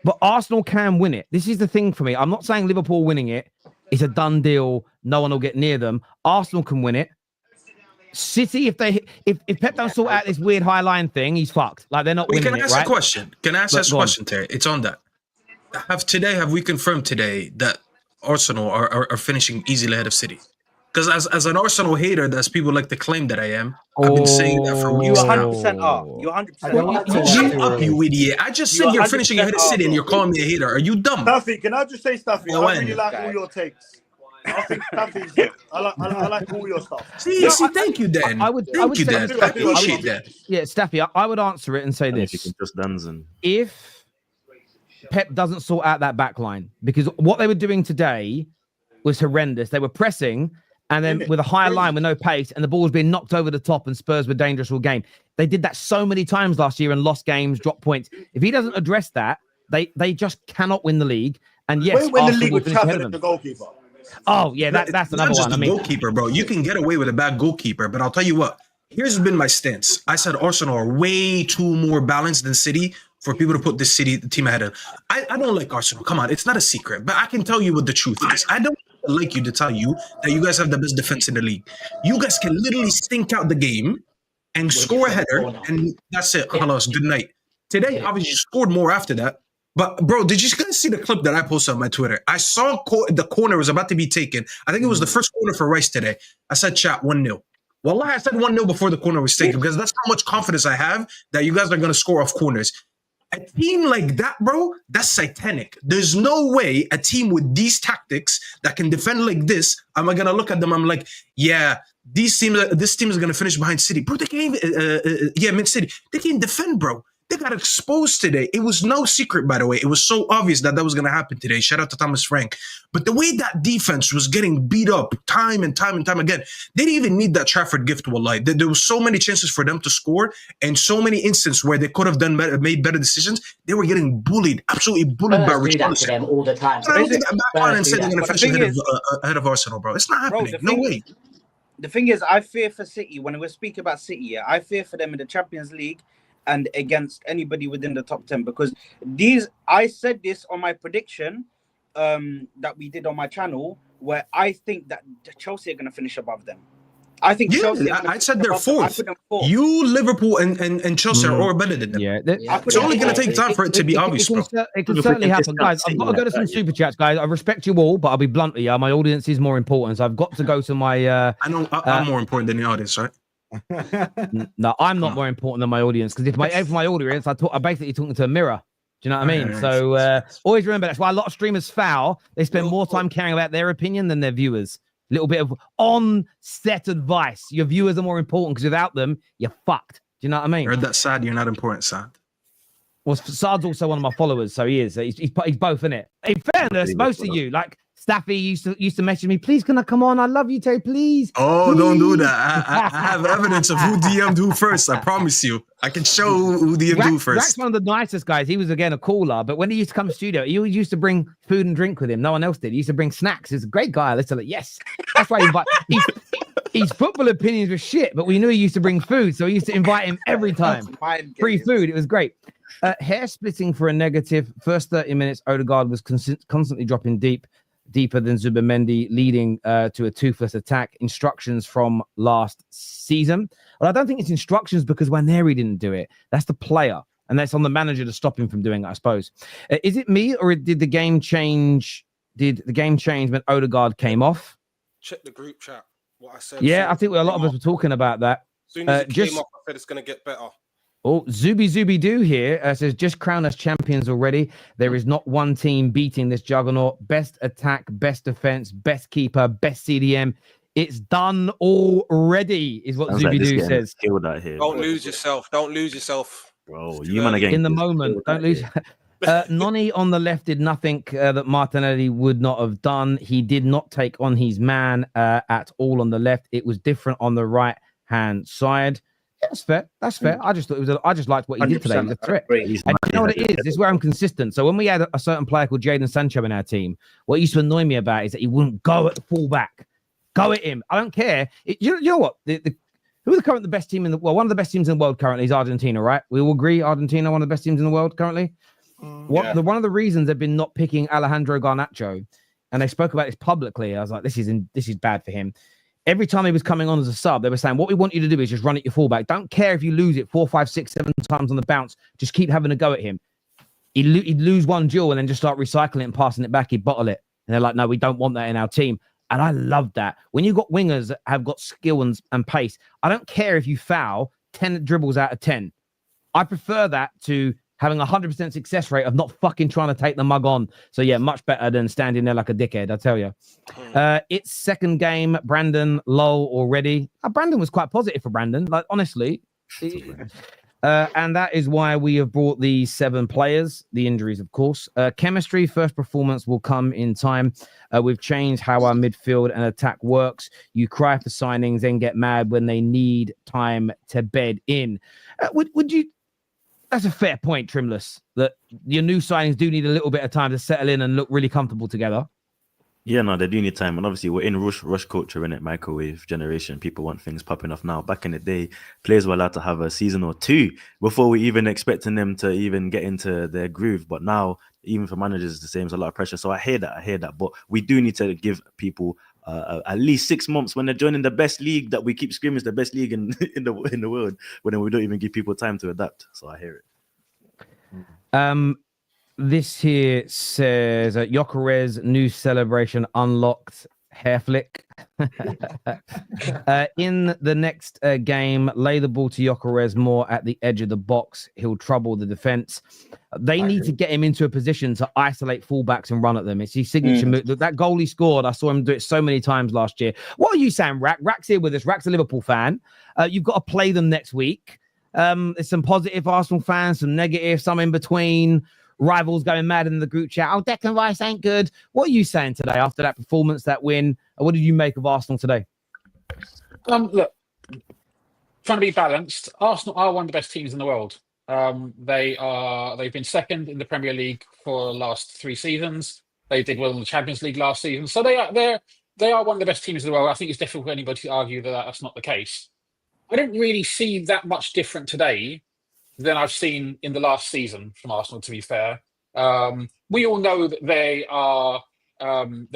but Arsenal can win it. This is the thing for me. I'm not saying Liverpool winning it is a done deal. No one will get near them. Arsenal can win it. City, if Pep don't sort out this weird high line thing, he's fucked. Like they're not Wait, winning can I it, ask right? a question? Can I ask this question, Terry? It's on that. Have we confirmed today that Arsenal are finishing easily ahead of City? Because as an Arsenal hater, that's people like to claim that I am. I've been saying that for You weeks now. 100% are. You 100% You up, you idiot. I just said you're finishing ahead of City and you're calling me a hater. Are you dumb? Staffy, can I just say, Staffy? Oh, I really like all your takes. I think Staffy's. I like all your stuff. See, thank you, Dan. I would Thank you, say Dan. I appreciate that. Yeah, Staffy, I would answer it and say And if you this. can just Danzen. If Pep doesn't sort out that back line, because what they were doing today was horrendous. They were pressing and then with a higher line with no pace, and the ball was being knocked over the top, and Spurs were dangerous all game. They did that so many times last year and lost games, dropped points. If he doesn't address that, they just cannot win the league. And yes, win the Arsenal league will with finish ahead Trafford of as the them. goalkeeper. Oh yeah, that's It's another not just one. I the mean, goalkeeper, bro. You can get away with a bad goalkeeper, but I'll tell you what. Here's been my stance. I said Arsenal are way too more balanced than City for people to put this City team ahead of. I don't like Arsenal. Come on, it's not a secret, but I can tell you what the truth is. I don't like you to tell you that you guys have the best defense in the league. You guys can literally stink out the game and score a header, and that's it. Halos, good night. Today, obviously, you scored more after that. But, bro, did you guys see the clip that I posted on my Twitter? I saw the corner was about to be taken. I think it was the first corner for Rice today. I said, chat, 1-0. Well, I said 1-0 before the corner was taken because that's how much confidence I have that you guys are going to score off corners. A team like that, bro, that's satanic. There's no way a team with these tactics that can defend like this, am I going to look at them, I'm like, yeah, this team is going to finish behind City. Bro, they can't even, mid-City. They can't defend, bro. They got exposed today. It was no secret, by the way. It was so obvious that was going to happen today. Shout out to Thomas Frank. But the way that defense was getting beat up time and time and time again, they didn't even need that Trafford gift, wallahi. There was so many chances for them to score and so many instances where they could have made better decisions. They were getting bullied, absolutely bullied by do that to them all the time. I don't think that back line and say they're going to finish ahead of Arsenal, bro. It's not happening. No way. The thing is, I fear for City. When we're speaking about City, yeah, I fear for them in the Champions League and against anybody within the top 10 because I said this on my prediction that we did on my channel where I think that Chelsea are going to finish above them. I think Chelsea. I said they're fourth. You, Liverpool, and Chelsea are all better than them. Yeah, it's only going to take time for it to be obvious, bro. It can certainly happen, guys. I've got to go to some super chats, guys. I respect you all, but I'll be blunt with you. My audience is more important, so I've got to go to my. I know I'm more important than the audience, right? No, I'm not more important than my audience because if my audience, I'm basically talking to a mirror. Do you know what I mean? So always remember that's why a lot of streamers foul. They spend more time caring about their opinion than their viewers. Little bit of on-set advice. Your viewers are more important because without them, you're fucked. Do you know what I mean? You heard that, Sad? You're not important, Sad. Well, Sad's also one of my followers, so he is. He's both in it. In fairness, most of you, like Staffy used to message me, please, can I come on? I love you, Tay, please. Oh, please. Don't do that. I have evidence of who DM'd who first. I promise you. I can show who DM'd who first. Rack's one of the nicest guys. He was, again, a caller, but when he used to come to the studio, he always used to bring food and drink with him. No one else did. He used to bring snacks. He's a great guy. Let's tell it. Yes. That's why he invite. His football opinions were shit, but we knew he used to bring food, so we used to invite him every time. Free food. It was great. Hair splitting for a negative. First 30 minutes, Odegaard was constantly dropping deeper than Zubimendi, leading to a toothless attack. Instructions from last season. Well, I don't think it's instructions because Waneri didn't do it. That's the player, and that's on the manager to stop him from doing it, I suppose. Is it me, or did the game change? Did the game change when Odegaard came off? Check the group chat. What I said. Yeah, I think a lot of us were talking about that. As soon as it came off, I said it's going to get better. Oh, Zubi Doo here says, just crown us champions already. There is not one team beating this juggernaut. Best attack, best defense, best keeper, best CDM. It's done already, is what Zubi Doo says. Out here, Don't lose yourself. Don't lose yourself. Bro, you man again. In the moment, don't lose. Noni on the left did nothing that Martinelli would not have done. He did not take on his man at all on the left. It was different on the right-hand side. That's fair. That's fair. I just thought it was. I just liked what he did today. He was a threat. And you know what it is? This is where I'm consistent. So when we had a certain player called Jadon Sancho in our team, what used to annoy me about is that he wouldn't go at the fullback. Go at him. I don't care. You know what? Who are the best team in the world? One of the best teams in the world currently is Argentina, right? We all agree Argentina, one of the best teams in the world currently. One of the reasons they've been not picking Alejandro Garnacho, and they spoke about this publicly. I was like, this is bad for him. Every time he was coming on as a sub, they were saying, what we want you to do is just run at your fullback. Don't care if you lose it 4, 5, 6, 7 times on the bounce. Just keep having a go at him. He'd lose one duel and then just start recycling it and passing it back. He'd bottle it. And they're like, no, we don't want that in our team. And I love that. When you've got wingers that have got skill and pace, I don't care if you foul 10 dribbles out of 10. I prefer that to having a 100% success rate of not fucking trying to take the mug on. So, yeah, much better than standing there like a dickhead, I tell you. It's second game. Brandon, lol, already. Brandon was quite positive for Brandon. Like, honestly. And that is why we have brought these 7 players. The injuries, of course. Chemistry, first performance will come in time. We've changed how our midfield and attack works. You cry for signings, then get mad when they need time to bed in. Would you... That's a fair point, Trimless, that your new signings do need a little bit of time to settle in and look really comfortable together. Yeah, no, they do need time. And obviously, we're in rush culture, in it, microwave generation. People want things popping off now. Back in the day, players were allowed to have a season or 2 before we even expecting them to even get into their groove. But now, even for managers, it's the same. There's a lot of pressure. So I hear that. But we do need to give people at least 6 months when they're joining the best league that we keep screaming is the best league in the world, when then we don't even give people time to adapt. So I hear it. This here says Gyokeres new celebration unlocked hair flick. In the next game, lay the ball to Gyokeres more at the edge of the box. He'll trouble the defense. They need to get him into a position to isolate fullbacks and run at them. It's his signature move. That goal he scored, I saw him do it so many times last year. What are you saying, Rack? Rack's here with us. Rack's a Liverpool fan. You've got to play them next week. There's some positive Arsenal fans, some negative, some in between. Rivals going mad in the group chat. Oh, Declam Rice ain't good. What are you saying today after that performance, that win? What did you make of Arsenal today? Look, trying to be balanced. Arsenal are one of the best teams in the world. They've been second in the Premier League for the last 3 seasons. They did well in the Champions League last season. So they are one of the best teams in the world. I think it's difficult for anybody to argue that that's not the case. I don't really see that much different today than I've seen in the last season from Arsenal, to be fair. We all know that they're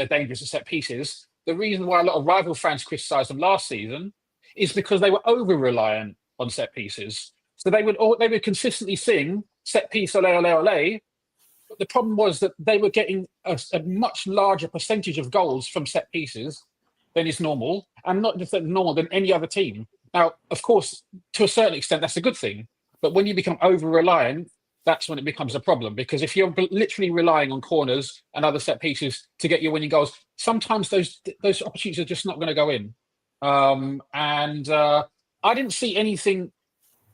dangerous at set pieces. The reason why a lot of rival fans criticised them last season is because they were over-reliant on set pieces. So they would consistently sing set piece, ole, ole, ole. But the problem was that they were getting a much larger percentage of goals from set pieces than is normal, and not just normal than any other team. Now, of course, to a certain extent, that's a good thing. But when you become over-reliant, that's when it becomes a problem. Because if you're literally relying on corners and other set pieces to get your winning goals, sometimes those opportunities are just not going to go in. I didn't see anything.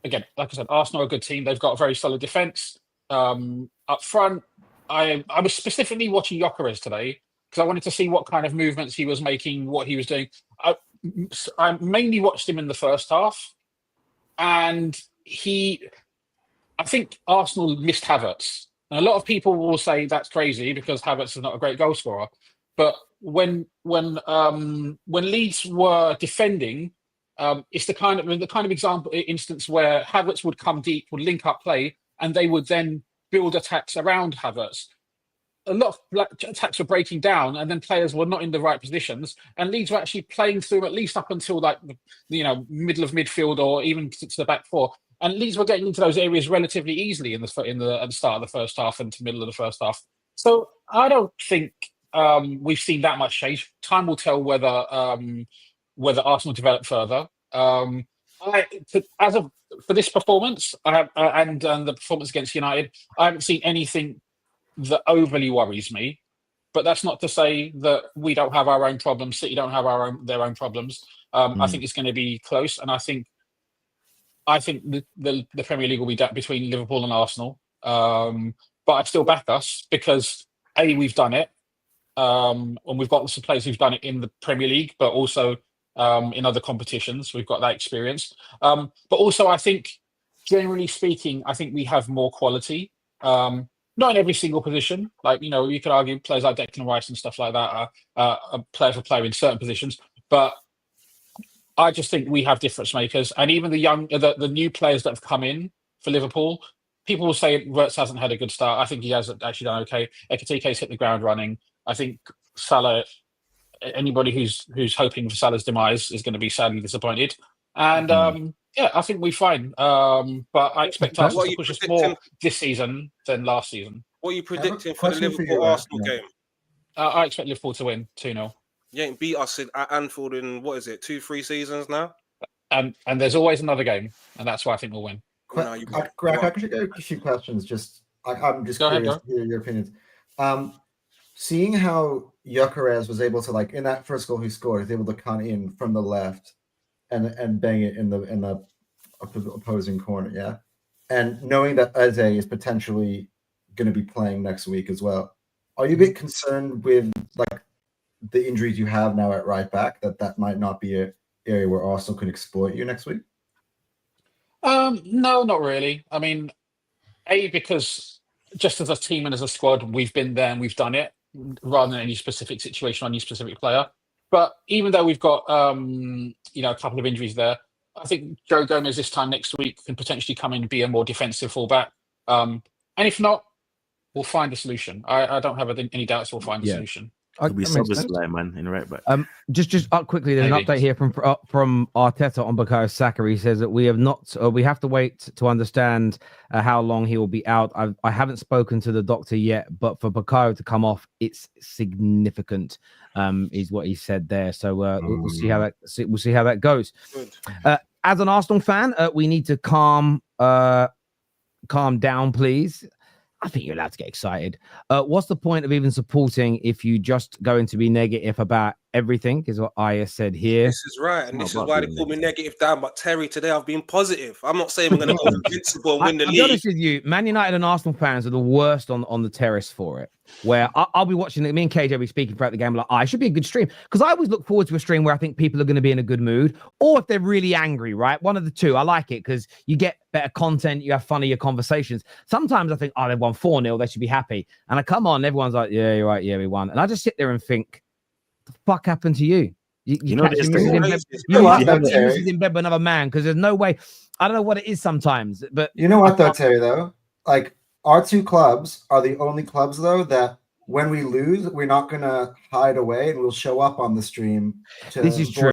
Again, like I said, Arsenal are a good team. They've got a very solid defence. Up front, I was specifically watching Gyokeres today because I wanted to see what kind of movements he was making, what he was doing. I mainly watched him in the first half. And I think Arsenal missed Havertz. And a lot of people will say that's crazy because Havertz is not a great goal scorer. But when Leeds were defending, it's the kind of instance where Havertz would come deep, would link up play, and they would then build attacks around Havertz. A lot of attacks were breaking down, and then players were not in the right positions. And Leeds were actually playing through at least up until middle of midfield or even to the back 4. And Leeds were getting into those areas relatively easily at the start of the first half and to middle of the first half. So I don't think we've seen that much change. Time will tell whether Arsenal develop further. For this performance, and the performance against United, I haven't seen anything that overly worries me, but that's not to say that we don't have our own problems. City don't have their own problems. I think it's going to be close, and I think the Premier League will be between Liverpool and Arsenal. But I still back us because we've done it, and we've got some players who've done it in the Premier League, but also in other competitions. We've got that experience. But also, I think, generally speaking, I think we have more quality. Not in every single position. Like, you know, you could argue players like Declan Rice and stuff like that are player for player in certain positions. But I just think we have difference makers. And even the new players that have come in for Liverpool, people will say Wirtz hasn't had a good start. I think he has actually done okay. Ekitike's hit the ground running. I think Salah, anybody who's hoping for Salah's demise is going to be sadly disappointed. And yeah, I think we're fine. But I expect us to push us more this season than last season. What are you predicting for the Liverpool-Arsenal game? I expect Liverpool to win 2-0. You ain't beat us at Anfield in, 2-3 seasons now? And there's always another game, and that's why I think we'll win. Greg, I could go a few questions. I'm just curious to hear your opinions. Seeing how Gyokeres was able to, like, in that first goal he scored, was able to cut in from the left and bang it in the opposing corner, yeah. And knowing that Eze is potentially going to be playing next week as well, are you a bit concerned with like the injuries you have now at right back that might not be an area where Arsenal can exploit you next week? No, not really. I mean, because just as a team and as a squad, we've been there and we've done it, rather than any specific situation on any specific player. But even though we've got a couple of injuries there, I think Joe Gomez this time next week can potentially come in and be a more defensive fullback. And if not, we'll find a solution. I don't have any doubts we'll find a solution. It'll be Soboslai, man, in right back. Just quickly, there's an update here from Arteta on Bukayo Saka. He says that we have to wait to understand how long he will be out. I haven't spoken to the doctor yet, but for Bukayo to come off, it's significant. Is what he said there. So we'll see how that goes. As an Arsenal fan, we need to calm down, please. I think you're allowed to get excited. What's the point of even supporting if you just going to be negative about everything, is what Aya said here. This is right, and this is why they call me negative down. But Terry, today I've been positive. I'm not saying we're going to go invincible and win the league. I'll be honest with you, Man United and Arsenal fans are the worst on the terrace for it. Where I'll be watching it, me and KJ will be speaking throughout the game, like, it should be a good stream. Because I always look forward to a stream where I think people are going to be in a good mood, or if they're really angry, right? One of the two. I like it because you get better content, you have funnier conversations. Sometimes I think, they won 4-0, they should be happy. And I come on, everyone's like, yeah, you're right, yeah, we won. And I just sit there and think, the fuck happened to you? You know, this in bed with another man, because there's no way. I don't know what it is sometimes, but you know what though, Terry, though, like our two clubs are the only clubs though that when we lose, we're not gonna hide away and we'll show up on the stream. This is true.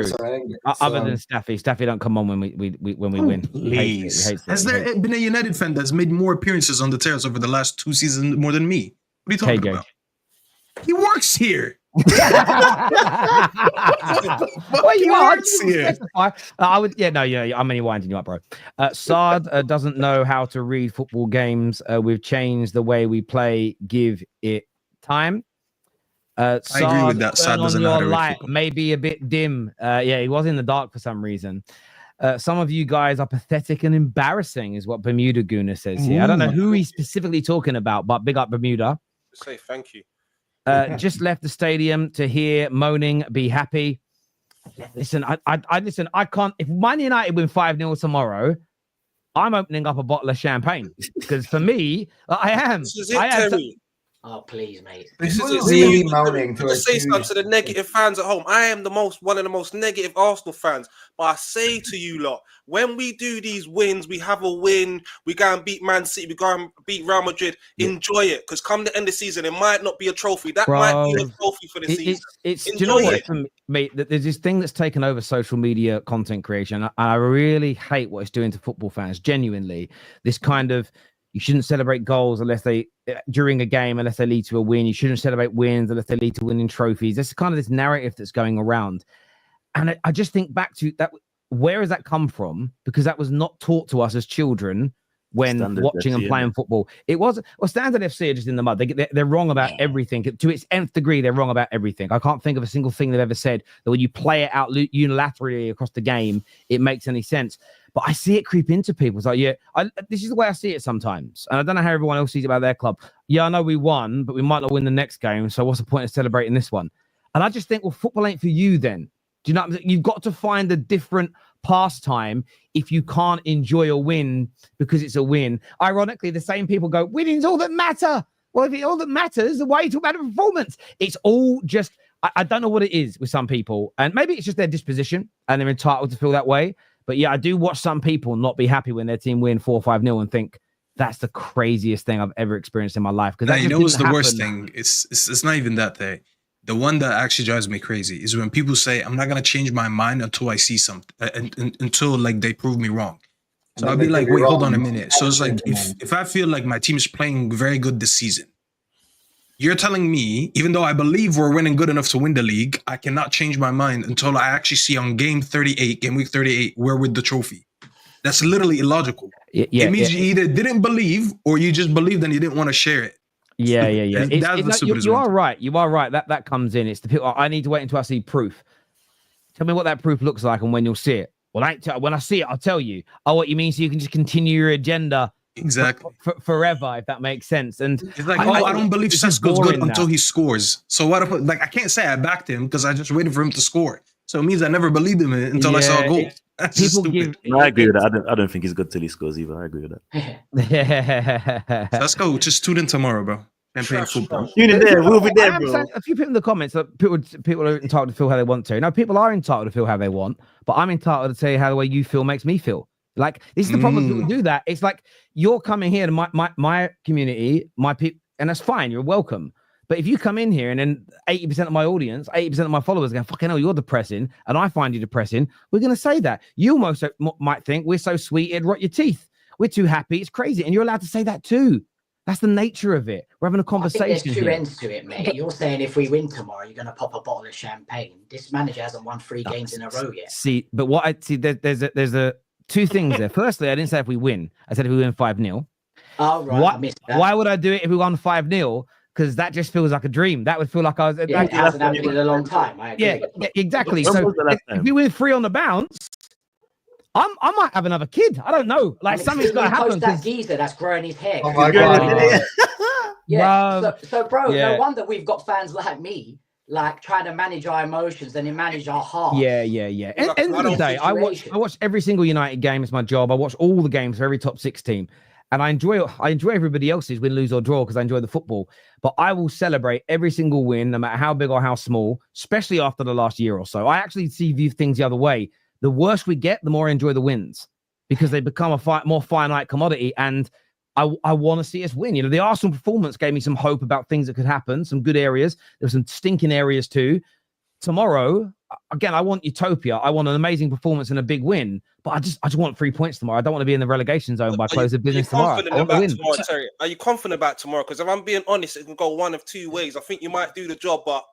Other than Staffy don't come on when we win. Please. Has there been a United fan that's made more appearances on the terrace over the last 2 seasons more than me? What are you talking about? He works here. I would, I'm only winding you up, bro. Saad doesn't know how to read football games. We've changed the way we play. Give it time. I agree with that. Saad doesn't know how to read light football. Maybe a bit dim. He was in the dark for some reason. Some of you guys are pathetic and embarrassing, is what Bermuda Gooner says here. I don't know who he's specifically talking about, but big up Bermuda. Say thank you. Just left the stadium to hear moaning. Be happy. Listen, I listen. I can't. If Man United win 5-0 tomorrow, I'm opening up a bottle of champagne because for me, I am. This is it, Terry. Oh, please, mate. This is really moaning to say something to the negative fans at home. I am one of the most negative Arsenal fans. But I say to you lot, when we do these wins, we have a win, we go and beat Man City, we go and beat Real Madrid, enjoy it. Because come the end of the season, it might not be a trophy. That might be a trophy for the season. Do you know what, mate? There's this thing that's taken over social media content creation. And I really hate what it's doing to football fans, genuinely. This kind of, you shouldn't celebrate goals during a game unless they lead to a win. You shouldn't celebrate wins unless they lead to winning trophies. There's kind of this narrative that's going around. And I just think back to that. Where has that come from? Because that was not taught to us as children when Standard watching FC, and playing football. It was, Standard FC are just in the mud. They're wrong about everything. To its nth degree, they're wrong about everything. I can't think of a single thing they've ever said that when you play it out unilaterally across the game, it makes any sense. But I see it creep into people. It's like, this is the way I see it sometimes. And I don't know how everyone else sees it about their club. Yeah, I know we won, but we might not win the next game. So what's the point of celebrating this one? And I just think, well, football ain't for you then. Do you know what I'm saying? You've got to find a different pastime if you can't enjoy a win because it's a win. Ironically, the same people go, winning's all that matter. Well, if it's all that matters, then why are you talking about a performance? It's all just, I don't know what it is with some people. And maybe it's just their disposition and they're entitled to feel that way. But yeah, I do watch some people not be happy when their team win 4-5-0 and think that's the craziest thing I've ever experienced in my life. Because you know what's the worst thing? It's not even that thing. The one that actually drives me crazy is when people say, I'm not going to change my mind until I see something, until like they prove me wrong. So I'll be like, wait, hold on a minute. So it's like, if I feel like my team is playing very good this season, you're telling me, even though I believe we're winning good enough to win the league, I cannot change my mind until I actually see on game week 38, we're with the trophy. That's literally illogical. It means you either didn't believe or you just believed and you didn't want to share it. Yeah. You are right. That comes in. It's the people. I need to wait until I see proof. Tell me what that proof looks like and when you'll see it. Well, when I see it, I'll tell you. Oh, what you mean? So you can just continue your agenda exactly forever, if that makes sense. And it's like, I don't believe Sesko's good until he scores. So what if, like, I can't say I backed him because I just waited for him to score. So it means I never believed him until I saw a goal. That's just stupid. I agree with that. I don't think he's good till he scores either. I agree with that. So let's go. Just tune in tomorrow, bro. Campaign football. Tune in there. We'll be there, bro. A few people in the comments that people are entitled to feel how they want to. No, people are entitled to feel how they want, but I'm entitled to tell you how the way you feel makes me feel. Like, this is the problem. People do that. It's like you're coming here to my community, my people, and that's fine. You're welcome. But if you come in here and then 80% of my audience, 80% of my followers go, fucking hell, you're depressing, and I find you depressing, we're going to say that. You almost might think we're so sweet, it'd rot your teeth. We're too happy. It's crazy. And you're allowed to say that too. That's the nature of it. We're having a conversation. I think there's two ends to it, mate. You're saying if we win tomorrow, you're going to pop a bottle of champagne. This manager hasn't won 3 games in a row yet. See, but what I see, there's two things there. Firstly, I didn't say if we win. I said if we win 5-0. Oh, right. I missed that. Why would I do it if we won 5-0? Because that just feels like a dream. That would feel like I was. Yeah, it hasn't happened in a long time. I agree. Yeah, exactly. So if we win 3 on the bounce, I might have another kid. I don't know. Like, something's got to happen. That geezer that's growing his hair. Oh my God. Yeah. So, bro, no wonder we've got fans like me, like, trying to manage our emotions and then manage our heart. Yeah. End of the day, I watch every single United game. It's my job. I watch all the games for every top 6 team. And I enjoy everybody else's win, lose, or draw because I enjoy the football. But I will celebrate every single win, no matter how big or how small, especially after the last year or so. I actually view things the other way. The worse we get, the more I enjoy the wins because they become a more finite commodity. And I want to see us win. You know, the Arsenal performance gave me some hope about things that could happen, some good areas. There were some stinking areas too. Tomorrow, again, I want utopia. I want an amazing performance and a big win. But I just want 3 points tomorrow. I don't want to be in the relegation zone by close of business tomorrow. Are you confident about tomorrow? Because if I'm being honest, it can go one of 2 ways. I think you might do the job, but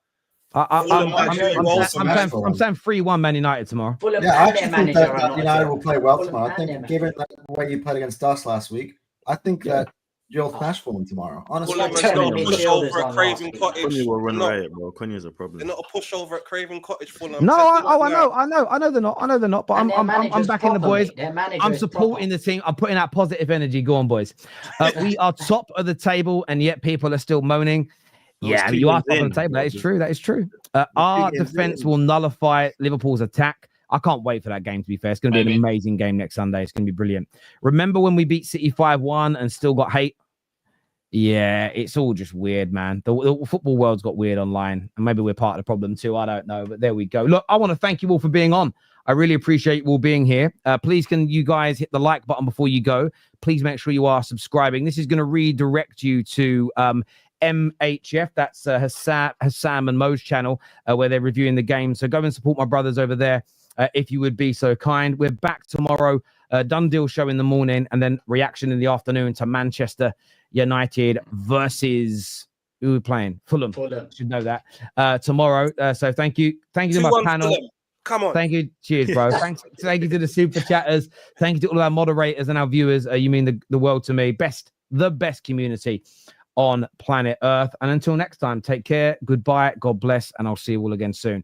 I'm saying 3-1 Man United tomorrow. Yeah, I actually think that United will play well tomorrow. I think, given the way you played against us last week, I think that you'll smash Fulham tomorrow. Honestly, push over at Craven Cottage. Cunha will run riot, bro. Cunha's a problem. They're not a pushover at Craven Cottage. Fulham. No, I know they're not. But I'm backing the boys. I'm supporting the team. I'm putting out positive energy. Go on, boys. We are top of the table, and yet people are still moaning. Yeah, you are top of the table. That is true. Our defense will nullify Liverpool's attack. I can't wait for that game, to be fair. It's going to be an amazing game next Sunday. It's going to be brilliant. Remember when we beat City 5-1 and still got hate? Yeah, it's all just weird, man. The football world's got weird online. And maybe we're part of the problem too. I don't know. But there we go. Look, I want to thank you all for being on. I really appreciate you all being here. Please, can you guys hit the like button before you go? Please make sure you are subscribing. This is going to redirect you to MHF. That's Hassam and Mo's channel where they're reviewing the game. So go and support my brothers over there. If you would be so kind. We're back tomorrow. Done deal show in the morning and then reaction in the afternoon to Manchester United versus who are we playing? Fulham. Should know that. Tomorrow. So thank you to my panel. Fulham. Come on. Thank you. Cheers, bro. Thank you to the super chatters. Thank you to all our moderators and our viewers. You mean the world to me. The best community on planet Earth. And until next time, take care. Goodbye. God bless. And I'll see you all again soon.